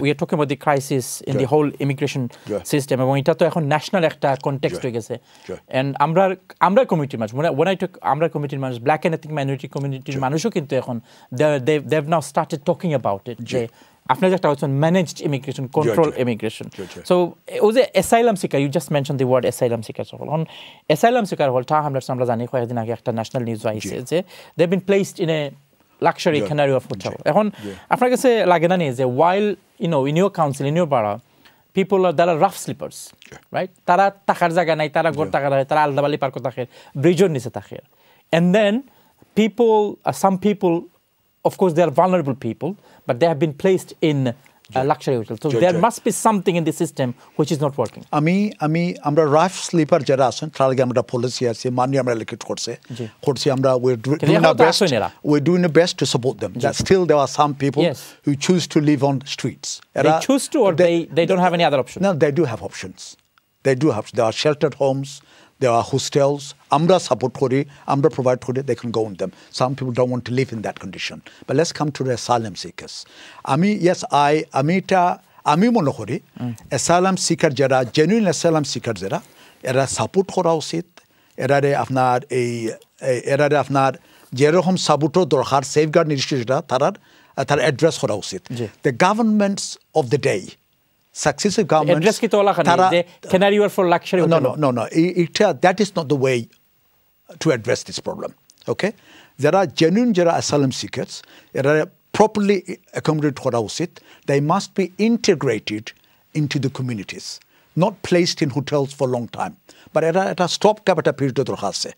we are talking about the crisis in the whole immigration system, এবং এটা তো এখন national একটা context হয়ে গেছে। And আমরা কমিউনিটির মানুষ, when I took আমরা কমিউনিটির মানুষ, ব্ল্যাক এন্ড এথনিক মাইনরিটি কমিউনিটির মানুষও কিন্তু এখন they have now started talking about it, যে আপনার একটা হচ্ছে managed immigration, control immigration. So ও যে asylum seeker, you just mention the word asylum seeker. এখন অ্যাসাইলাম সিকার হল আমরা জানি কয়েকদিন আগে একটা ন্যাশনাল নিউজ আইছে যে they have been placed in a luxury canary of hotel. এখন আপনার কাছে লাগে না যে while in your council, in your borough, people there are rough sleepers, right? তারা থাকার জায়গা নাই, তারা ঘর থাকার হয়, তারা আলদাবালি পার্ক থাকে, ব্রিজের নিচে থাকে, and then some people, of course they are vulnerable people, but they have been placed in luxury hotel. So there must be something in the system which is not working. আমরা rough sleeper যারা আছেন তার আগে আমরা policy আছে, মানি আমরা লিখিত করছি আমরা we're doing the best to support them. Still there are some people who choose to live on streets. They choose to, or they don't have any other option? No, they do have options. There are sheltered homes, there are hostels. Amra support kori, amra provide kori, they can go in them. Some people don't want to live in that condition. But let's come to the asylum seekers. আমি মনে করি asylum seeker যারা genuine asylum seeker যারা এরা support করা উচিত। এরারে আপনার যেরকম সাপোর্টও দরকার, সেফগার্ড নিশ্চয় যেটা তার অ্যাড্রেস করা উচিত। The governments of the day, successive governments, address ki tola khani je canary word for luxury hotel. No, that is not the way to address this problem. Okay, there are genuine asylum seekers, there are properly accommodated kora usit. They must be integrated into the communities, not placed in hotels for a long time, but at a stop gap at a period দরকার আছে।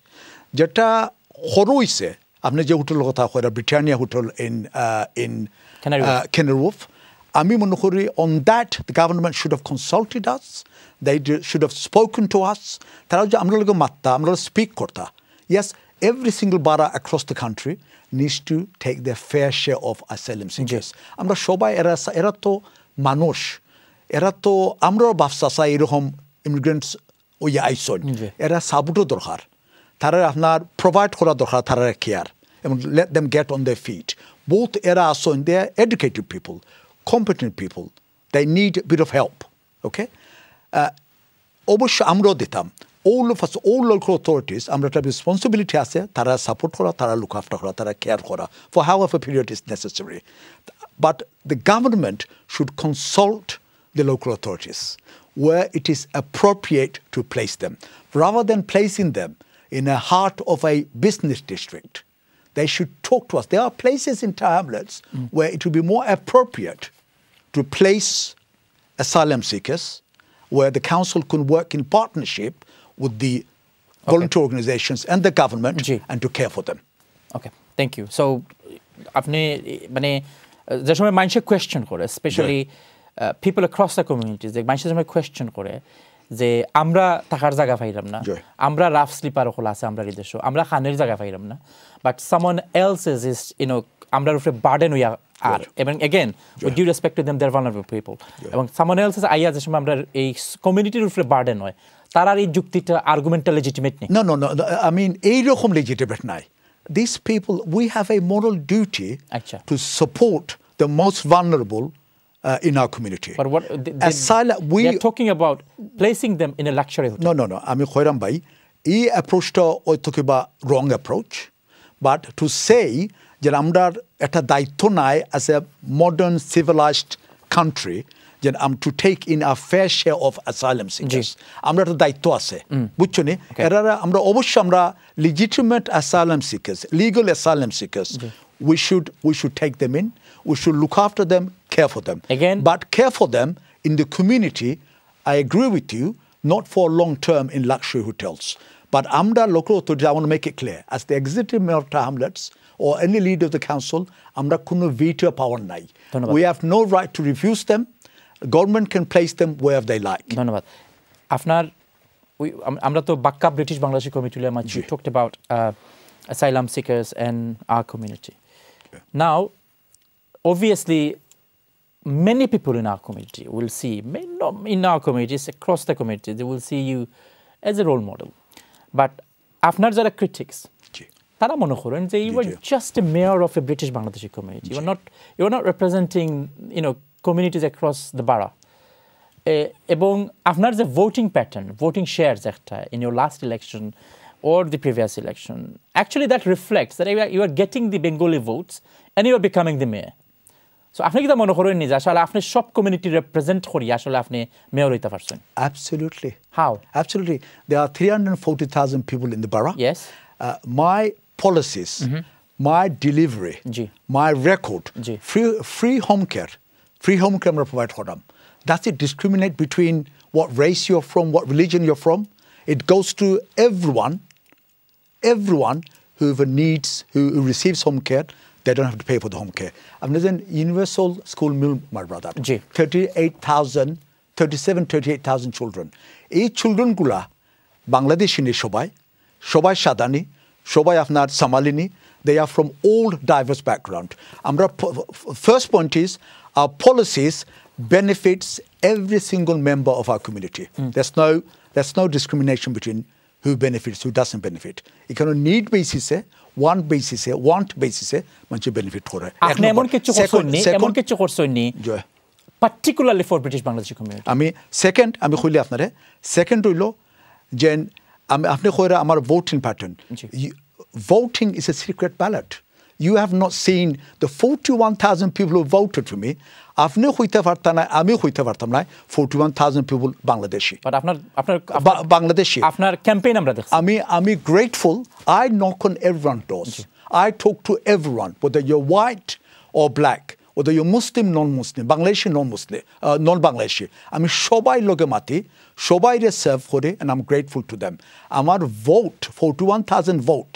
যেটা হইছে আপনি যে hotel কথা কইরা Britannia hotel in Canary Wharf, আমি মনে করি on that the government should have consulted us, they should have spoken to us, তারা যে আমরা লগে মাত্তা, আমরা স্পিক করতা, Yes, every single bara across the country needs to take their fair share of asylum seekers. আমরা সবাই এরা তো মানুষ, এরা তো আমরাও ভাবসাসা এরকম ইমিগ্রেন্টস ওই আইসন, এরা সাপোর্টও দরকার, তারা আপনার প্রোভাইড করা দরকার, তারা কেয়ার এবং let them get on their feet. Both এরা আসন, they are educated people, competent people, they need a bit of help. Okay? অবশ্য আমরাও দিতাম, all of us, all local authorities, আমরা একটা রেসপন্সিবিলিটি আছে, তারা সাপোর্ট করা, তারা লুক আফটার করা, তারা কেয়ার করা for however period is necessary. But the government should consult the local authorities where it is appropriate to place them. Rather than placing them in the heart of a business district, they should talk to us. There are places in hamlets where it would be more appropriate to place asylum seekers, where the council can work in partnership with the volunteer organizations and the government and to care for them. Okay, thank you. So, আপনি মানে যে সময় মানুষে question করে, specially people across the communities, যে মানুষের সময় question করে যে আমরা থাকার জায়গা পাইলাম না, আমরা রাফ স্লিপার হল আছে আমরা দেশে, আমরা খানের জায়গা পাইলাম না, বাট সামওয়ান এলস ইজ আমরার উপরে বার্ডেন হইয়া আর, এবং again with due respect to them they are vulnerable people, এবং সামওয়ান এলস আইয়া যে সময় আমরা এই কমিউনিটির উপরে বার্ডেন হয়, তার আর এই যুক্তিটা আর্গুমেন্টটা লেজিটিমেট নেই। No, I mean এইরকম legitimate নাই. These people, we have a moral duty to support the most vulnerable in our community. But what we are talking about placing them in a luxury hotel. No. আমি কইরাম ভাই, এই অ্যাপ্রোচটা ওইটুকু বা wrong approach, but to say যে আমরা একটা দায়িত্ব নাই as a modern civilized country যে to take in a fair share of asylum seekers, আমরা একটা দায়িত্ব আছে, বুঝছো নি? এরা আমরা অবশ্যই আমরা legitimate asylum seekers, legal asylum seekers, we should take them in, we should look after them, care for them. Again, but care for them in the community, I agree with you, not for long term in luxury hotels. But AMDA local authorities, I want to make it clear, as the executive mayor of hamlets or any leader of the council, AMDA কোনো veto power নাই. We have no right to refuse them. Government can place them wherever they like. ধন্যবাদ। আপনার আমরা তো বাক্কা British Bangladeshi committee we talked about asylum seekers and our community. Now, obviously, many people in our community will see, not in our communities, across the community, they will see you as a role model. But আপনার যারা critics, তারা মনে করেন যে you are just a mayor of a British Bangladeshi community. You are not representing, communities across the borough. এবং আপনার যে voting pattern, voting shares একটা in your last election or the previous election, actually that reflects that you are getting the Bengali votes and you are becoming the mayor. So আপনি কি তা মনে করেন নি যে আসলে আপনি সব কমিউনিটি রিপ্রেজেন্ট করি আসলে আপনি মেয়র হইতে পারছেন? Absolutely. How? Absolutely. There are 340,000 people in the borough. Yes. My policies, my delivery, my record, free home care আমরা provide for them. Does it discriminate between what race you're from, what religion you're from? It goes to everyone who who receives home care. They don't have to pay for the home care. I'm listening universal school meal, my brother. 38,000 children. এই children-গুলা Bangladeshi নি সবাই সাদানি, সবাই আপনার সামালিনি. They are from all diverse background. First point is our policies benefits every single member of our community. There's no discrimination between who benefits, who doesn't benefit. You can need basis, want basis, much benefit for it. এমন কিছু করছনি particularly for British Bangladeshi community. আমি কইলে আপনারে second হইল যে আপনি কইরা আমার voting pattern. Voting is a secret ballot. You have not seen the 41,000 people who voted for me. আপনি হইতে পারতাম না, আমি হইতে পারতাম না 41,000 people Bangladeshi. But আপনার Bangladeshi. আপনার ক্যাম্পেইন আমরা দেখছি। আমি grateful. I knock on everyone's doors. I talk to everyone, whether you're white or black, whether you're Muslim, non-Muslim, Bangladeshi, non-Muslim, non-Bangladeshi. আমি সবাই লগে মাতি, সবাইরে সার্ভ করে, and I'm grateful to them. আমার vote, 41,000 vote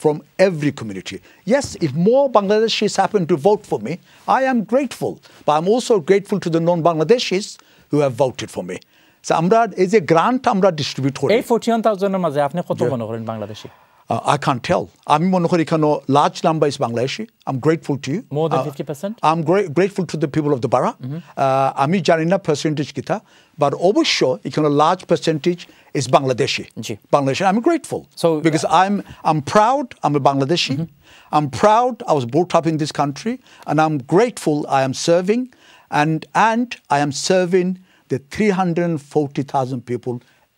from every community. Yes, if more Bangladeshis happen to vote for me, I am grateful. But I'm also grateful to the non-Bangladeshis who have voted for me. So, আমরা এই যে grant আমরা distribute করি। এই 41,000 এর মাঝে আপনি কত মনে করেন বাংলাদেশি? I can't tell. আমি মনে করি এখানে large number is Bangladeshi. I'm grateful to you. More than 50%? I'm grateful to the people of the borough. আমি জানি না percentage কিতা, but অবশ্য এখানে large percentage is Bangladeshi. Bangladeshi. I'm grateful. Because I'm proud. I'm a Bangladeshi. I'm proud I was brought up in this country, and I'm grateful I am serving, and I am serving the 340,000 people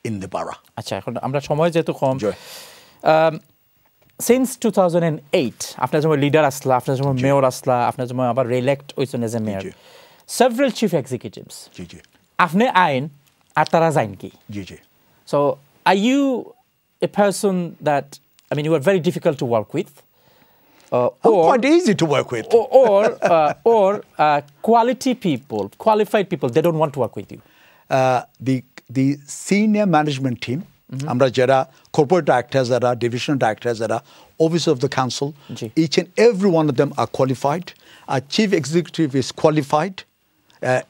in the borough. আচ্ছা, এখন আমরা সময় যেহেতু কম, since 2008 আপনার যখন leader আসলা, আপনার যখন মেয়র আসলা, আপনার যখন আবার রিইলেক্ট হইছেন as a mayor, several chief executives, আপনি আইন আর তারা জানেন কি? So are you a person that, I mean, you are very difficult to work with? I'm quite easy to work with. Or quality people, qualified people, they don't want to work with you? The senior management team, আমরা যারা corporate directors, যারা divisional directors, যারা officer of the council, each and every one of them are qualified. Our chief executive is qualified.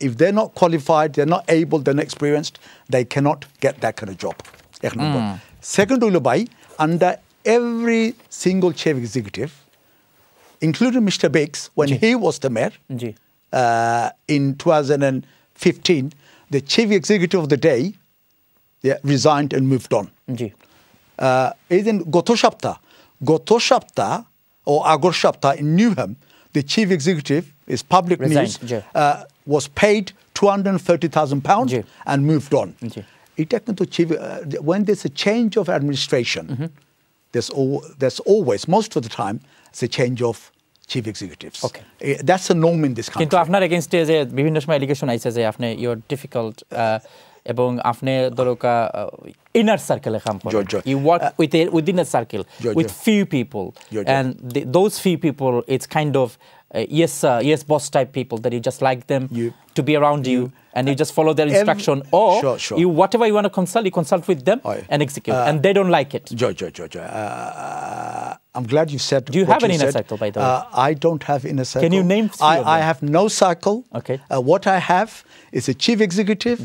If they're not qualified, they're not able, they're not experienced, they cannot get that kind of job. Second, under every single chief executive, including Mr. Biggs, when he was the mayor in 2015, the chief executive of the day resigned and moved on. Even Goto Shapta or Agor Shapta in Newham, the chief executive is public news, was paid £230,000 and moved on. When there's a change of administration, there's always, most of the time, it's a change of chief executives. That's a norm in this country. কিন্তু আপনার এগেইনস্টে যে বিভিন্ন সময় allegation আইছে যে আপনি you R difficult এবং আপনি ধরোকা ইনার সার্কেলে কাম করেন, you work within a circle with few people, and those few people, it's kind of yes boss type people that you just like them to be around you, and you just follow their instruction, or you whatever you want to consult, you consult with them and execute, and they don't like it. I'm glad you said. Do you have an inner circle, by the way? I don't have inner circle. Can you name three of them? I have no circle. What I have is a chief executive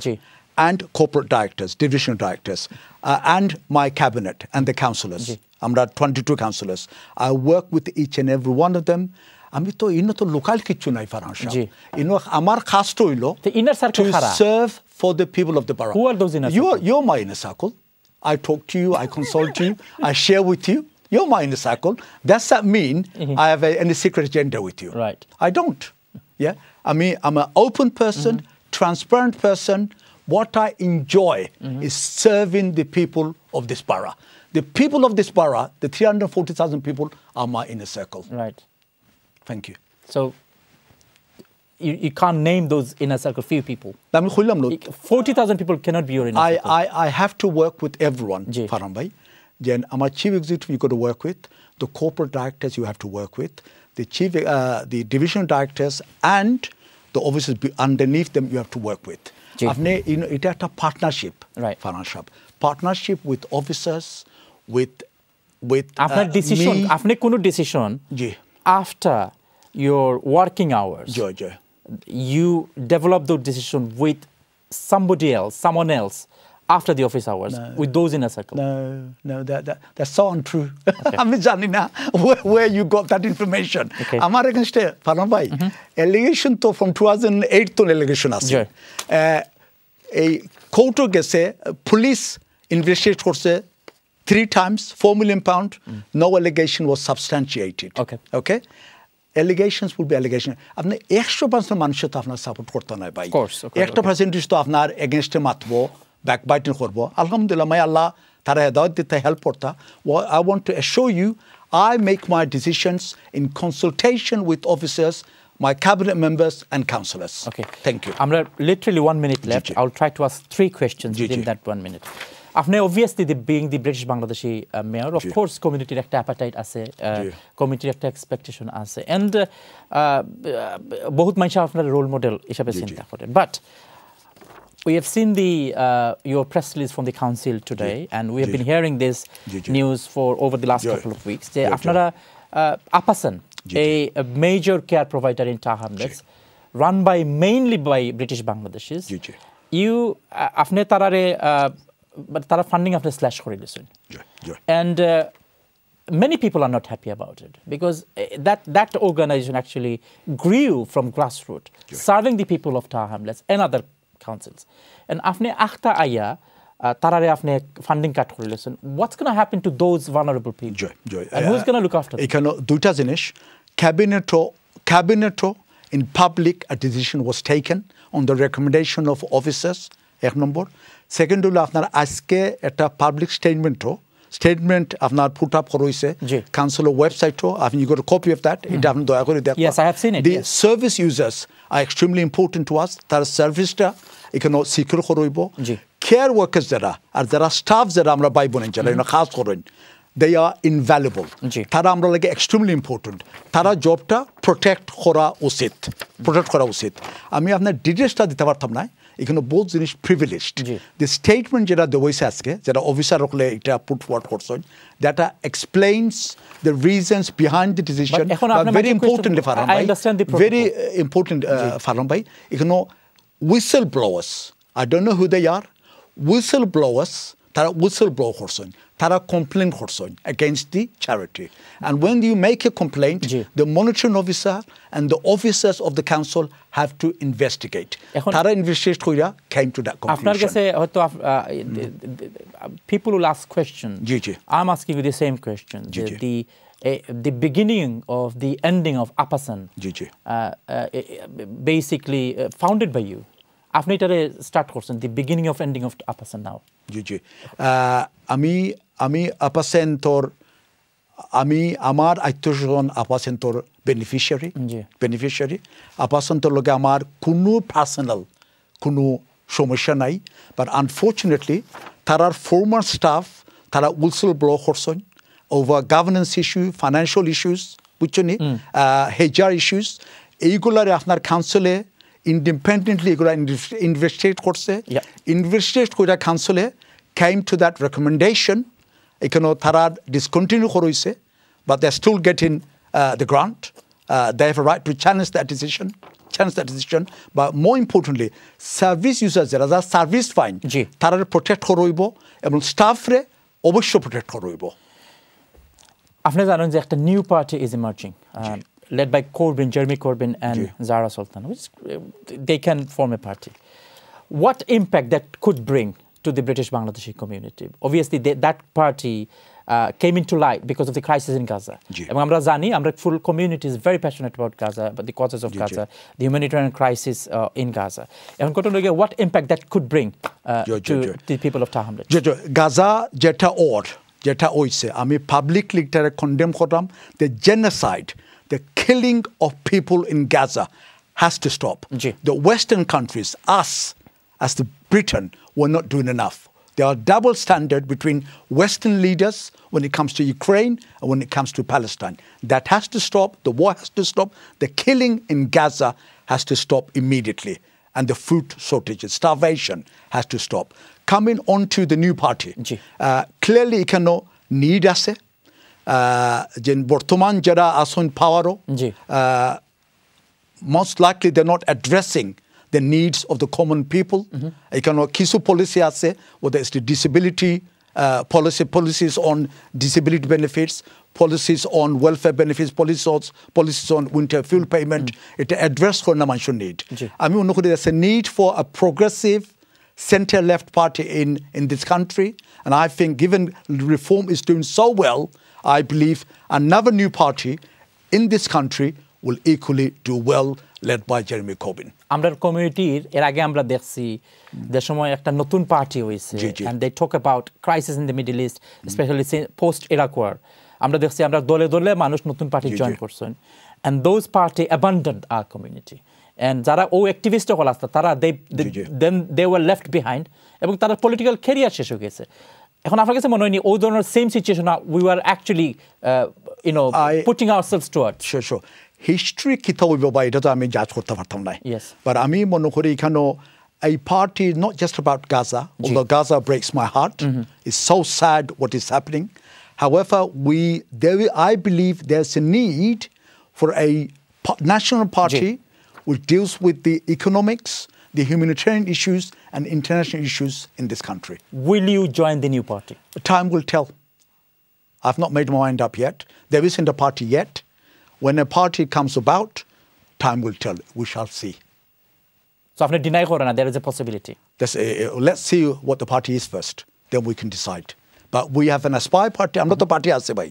and corporate directors, divisional directors, and my cabinet and the councillors. I'm 22 councillors. I work with each and every one of them. আমি তো ইনো তো local কিছু নাই ফারহান সাহেব, ইনো আমার কাজটা হইলো to serve for the people of the borough. Who are those inner circle? You're my inner circle. I talk to you, I consult you, I share with you. You're my inner circle. Does that mean I have any secret agenda with you? Right. I don't. I mean, I'm an open person, transparent person. What I enjoy is serving the people of this borough. The people of this borough, the 340,000 people, are my inner circle. Right. Thank you. So you can't name those inner circle few people. 40,000 people cannot be your inner circle. I have to work with everyone, Farhan bhai. Then our chief executive you got to work with, the corporate directors you have to work with, the divisional directors and the officers underneath them you have to work with. It's a partnership, right? Farhan Shab. Partnership with officers, with আপনার decision, আপনি কোনো decision after your working hours, you develop those decision with somebody else, someone else after the office hours, with those inner circle. No, that's so untrue. আমি জানি না where you got that information. আমার এগেইনস্টে ফারহান ভাই allegation তো from 2008 তো allegation আছে, এই কোর্টে গেছে, পুলিশ ইনভেস্টিগেট করছে 3 times, £4 million. No allegation was substantiated. Okay. Allegations will be allegation. আপনি 100% মানুষের তো আপনার সাপোর্ট করতে নাই ভাই, 1% তো আপনার এগেইনস্টে মাতবো, ব্যাকবাইটিং করবো। আলহামদুলিল্লাহ, মাই আল্লাহ তারা হেদায়েত দিতে হেল্প করতা। I want to assure you, I make my decisions in consultation with officers, my cabinet members and councillors. Thank you. আমরা literally 1 minute left. I'll try to ask 3 questions within that 1 minute. আপনি obviously being the British Bangladeshi mayor, of course communityর একটা appetite আছে, communityর একটা expectation আছে, and বহুত মানুষ আপনার role model হিসাবে চিন্তা করে, but we have seen your press release from the council today, and we have been hearing this news for over the last couple of weeks যে আপনারা Apasan, a major care provider in Tar Hamlets, run mainly by British Bangladeshis, আপনি তারা funding আপনি slash করে দিয়েছেন, and many people are not happy about it because that organization actually grew from grassroots, serving the people of Tower Hamlets and other councils. And afne akhta aya tarare afne funding cut korelechen. What's going to happen to those vulnerable people? And who's going to look after them? Ekhano duita jinish cabineto in public a decision was taken on the recommendation of officers ek number. Second holo apnar ajke eta public statement আপনার put up করা হয়েছে council website আপনি you got a copy of that এটা আপনি দয়া করে দেখুন Yes, I have seen it. The service users are extremely important to us তার সার্ভিসটা এখানে সিকিউর করা হইব কেয়ার ওয়ার্কার্স যারা আর যারা স্টাফ যারা আমরা পাইব না যারা খাস করেন they are invaluable তারা আমরা লাগে extremely important তারা জবটা প্রোটেক্ট করা উচিত আমি আপনার ডিটেইলসটা দিতে পারতাম না এখানে বহুত জিনিস প্রিভিলেজড দি স্টেটমেন্ট যেটা দেওয়াইছে আজকে যেটা অফিসার হলে এটা পুট ফরওয়ার্ড করছেন that explains the reasons behind the decision very importantly Farhan ভাই ভেরি ইম্পর্টেন্ট ফারহান ভাই এখানে whistle blowers I don't know who they are whistle blowers তারা হুইসেল ব্লো করছেন তারা কমপ্লেন করছেন against the charity and when you make a complaint the monitoring officer and the officers of the council have to investigate তারা investigate কইরা came to that conclusion আপনার কাছে হয়তো people will ask questions I'm asking you the same question the beginning of the ending of Apasan basically founded by you আপনি এটারে start করছেন the beginning of ending of আপাসেন now জি আমি আপাসেন্টর আমি আমার আত্মীয়স্বজন আপাসেন্টর বেনিফিশিয়ারি আপাসেন্টর লগে আমার কোনো পার্সোনাল কোনো সমস্যা নাই বাট আনফর্চুনেটলি তারার ফর্মার স্টাফ তারা উইসল ব্লো করছেন over governance issue financial issues বুঝছেন হেজার ইস্যুস এইগুলারে আপনার কাউন্সিলে independently investigate করছে ইনভেস্টিগেট কইরা কাউন্সিলে came to that recommendation এখানে তারা discontinue করইছে but they're still getting the grant they have a right to challenge that decision but more importantly service users যারা service pine তারা প্রোটেক্ট করইব এবং স্টাফরে অবশ্যই প্রোটেক্ট করইব আপনি জানেন যে একটা new party is emerging led by Jeremy Corbyn and Zahra Sultan, which they can form a party. What impact that could bring to the British Bangladeshi community? Obviously, that party came into light because of the crisis in Gaza. And আমরা জানি, আমরা full community is very passionate about Gaza, about the causes of Gaza, the humanitarian crisis in Gaza. And what impact that could bring to the people of Tower Hamlets? Gaza যেটা হইছে আমি publicly এটা condemn করলাম the genocide the killing of people in Gaza has to stop. The Western countries, us as the Britain, were not doing enough. There are double standard between Western leaders when it comes to Ukraine and when it comes to Palestine. That has to stop. The war has to stop. The killing in Gaza has to stop immediately. And the food shortages, starvation has to stop. Coming on to the new party, clearly এখানে need আছে যে বর্তমান যারা আসন পাওয়ারও most likely they're not addressing the needs of the common people এখানে কিছু policy আছে whether it's the disability policies on disability benefits policies on welfare benefits policies on winter fuel payment এটা address করে না মানুষের need আমি মনে করি there's a need for a progressive center-left party in this country and I think given reform is doing so well I believe another new party in this country will equally do well, led by Jeremy Corbyn. Amra community এর আগে আমরা দেখছি যে সময় একটা নতুন party হইছে and they talk about crisis in the Middle East, especially post Iraq war. আমরা দেখছি আমরা দলে মানুষ নতুন পার্টি জয়েন করছেন and those party abandoned our community. And যারা ও অ্যাক্টিভিস্ট হল আসতো তারা then they were left behind এবং তারা পলিটিক্যাল ক্যারিয়ার শেষ হয়ে গেছে এখন আপনার কাছে মনে হয়নি ওই ধরনের same situation we were actually putting ourselves towards sure history কিতা হইব বা এটা তো আমি জাজ করতে পারতাম না বাট আমি মনে করি এখানে a party is not just about Gaza although Gaza breaks my heart it's so sad what is happening however I believe there's a need for a national party which deals with the economics the humanitarian issues and international issues in this country. Will you join the new party? Time will tell. I've not made my mind up yet. There isn't a party yet. When a party comes about, time will tell. We shall see. So আপনি deny করেন না there is a possibility. Let's see what the party is first. Then we can decide. But we have an Aspire party. I'm not the party Ase bhai.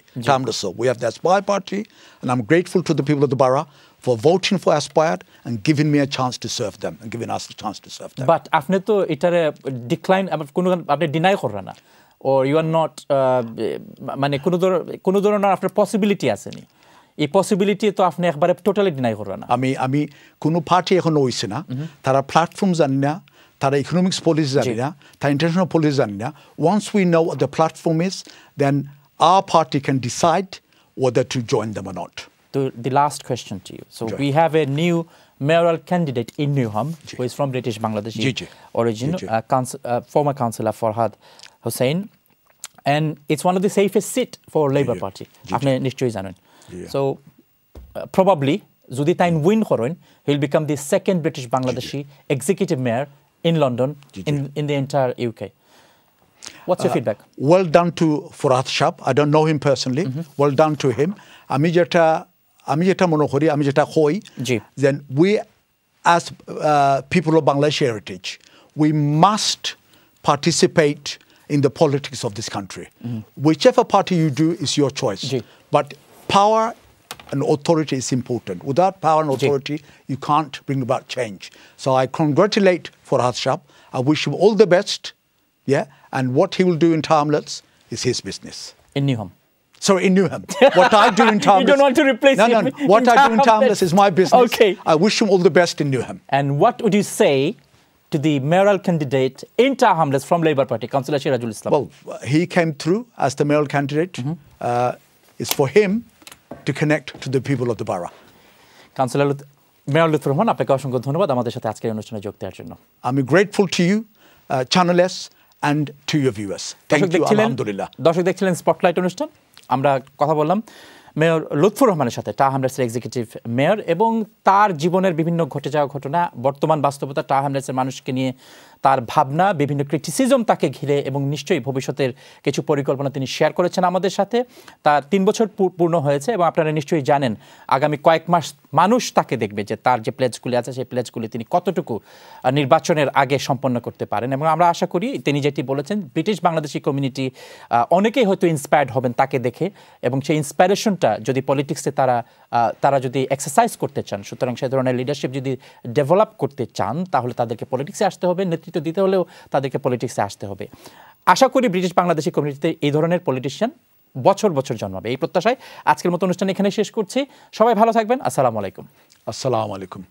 So we have the Aspire party, and I'm grateful to the people of the borough for voting for Aspire and giving me a chance to serve them and giving us a chance to serve them. But আপনি তো এটারে decline আপনি deny করেন না, or you are not মানে কোনো ধরনের আপনার possibility আসেনি। এই পসিবিলিটি তো আপনি একবারে টোটালি ডিনাই করেন না। আমি কোনো পার্টি এখনো হইছে না, তারা প্ল্যাটফর্ম জানি না, তারা ইকোনমিক্স পলিসি জানি না, তারা ইন্টারন্যাশনাল পলিসি জানি না। Once we know what the platform is, then our party can decide whether to join them or not. So the last question to you. So we have a new mayoral candidate in Newham who is from British Bangladeshi origin, former councillor Farhad Hussain, and it's one of the safest seat for Labour Party. আপনি নিশ্চয়ই জানেন। So probably যদি তাই win করেন, he'll become the second British Bangladeshi executive mayor in London in the entire UK. What's your feedback? Well done to Farhad Shab. I don't know him personally. Well done to him. আমি যেটা মনে করি, আমি যেটা হই, then we as people of Bangladeshi heritage, we must participate in the politics of this country. Whichever party you do is your choice. But power and authority is important. Without power and authority, you can't bring about change. So I congratulate Farhad Shab. I wish him all the best. Yeah, and what he will do in Timelets is his business. In Newham. Sorry, in Newham. What I do in Timelets. You don't want to replace him. No. What I do in Timelets is my business. Okay. I wish him all the best in Newham. And what would you say to the mayoral candidate in Tower Hamlets from Labour Party, Councillor Sirajul Islam? Well, he came through as the mayoral candidate. It's for him to connect to the people of the borough. Councillor Mayor Lutfur Rahman, আপনাকে অসংখ্য ধন্যবাদ আমাদের সাথে আজকের অনুষ্ঠানে যোগ দেওয়ার জন্য। I'm grateful to you, Channel S, and to your viewers. Thank you, alhamdulillah. দর্শক দেখছিলেন স্পটলাইট অনুষ্ঠান। আমরা কথা বললাম মেয়র লুৎফুর রহমানের সাথে, টাওয়ার হ্যামলেটসের এক্সিকিউটিভ মেয়র, এবং তার জীবনের বিভিন্ন ঘটে যাওয়া ঘটনা, বর্তমান বাস্তবতা, টাওয়ার হ্যামলেটসের মানুষকে নিয়ে তার ভাবনা, বিভিন্ন ক্রিটিসিজম তাকে ঘিরে, এবং নিশ্চয়ই ভবিষ্যতের কিছু পরিকল্পনা তিনি শেয়ার করেছেন আমাদের সাথে। তার 3 বছর পূর্ণ হয়েছে, এবং আপনারা নিশ্চয়ই জানেন আগামী কয়েক মাস মানুষ তাকে দেখবে যে তার যে প্লেজগুলি আছে সেই প্লেজগুলি তিনি কতটুকু নির্বাচনের আগে সম্পন্ন করতে পারেন। এবং আমরা আশা করি তিনি যেটি বলেছেন, ব্রিটিশ বাংলাদেশি কমিউনিটি অনেকেই হয়তো ইন্সপায়ার্ড হবেন তাকে দেখে, এবং সেই ইন্সপায়ারেশনটা যদি পলিটিক্সে তারা যদি এক্সারসাইজ করতে চান, সুতরাং সে ধরনের লিডারশিপ যদি ডেভেলপ করতে চান, তাহলে তাদেরকে পলিটিক্সে আসতে হবে, নেতৃত্ব দিতে হলেও তাদেরকে পলিটিক্সে আসতে হবে। আশা করি ব্রিটিশ বাংলাদেশি কমিউনিটিতে এই ধরনের পলিটিশিয়ান বছর বছর জন্মাবে, এই প্রত্যাশায় আজকের মতো অনুষ্ঠান এখানে শেষ করছি। সবাই ভালো থাকবেন। আসসালামু আলাইকুম। Assalamu alaikum.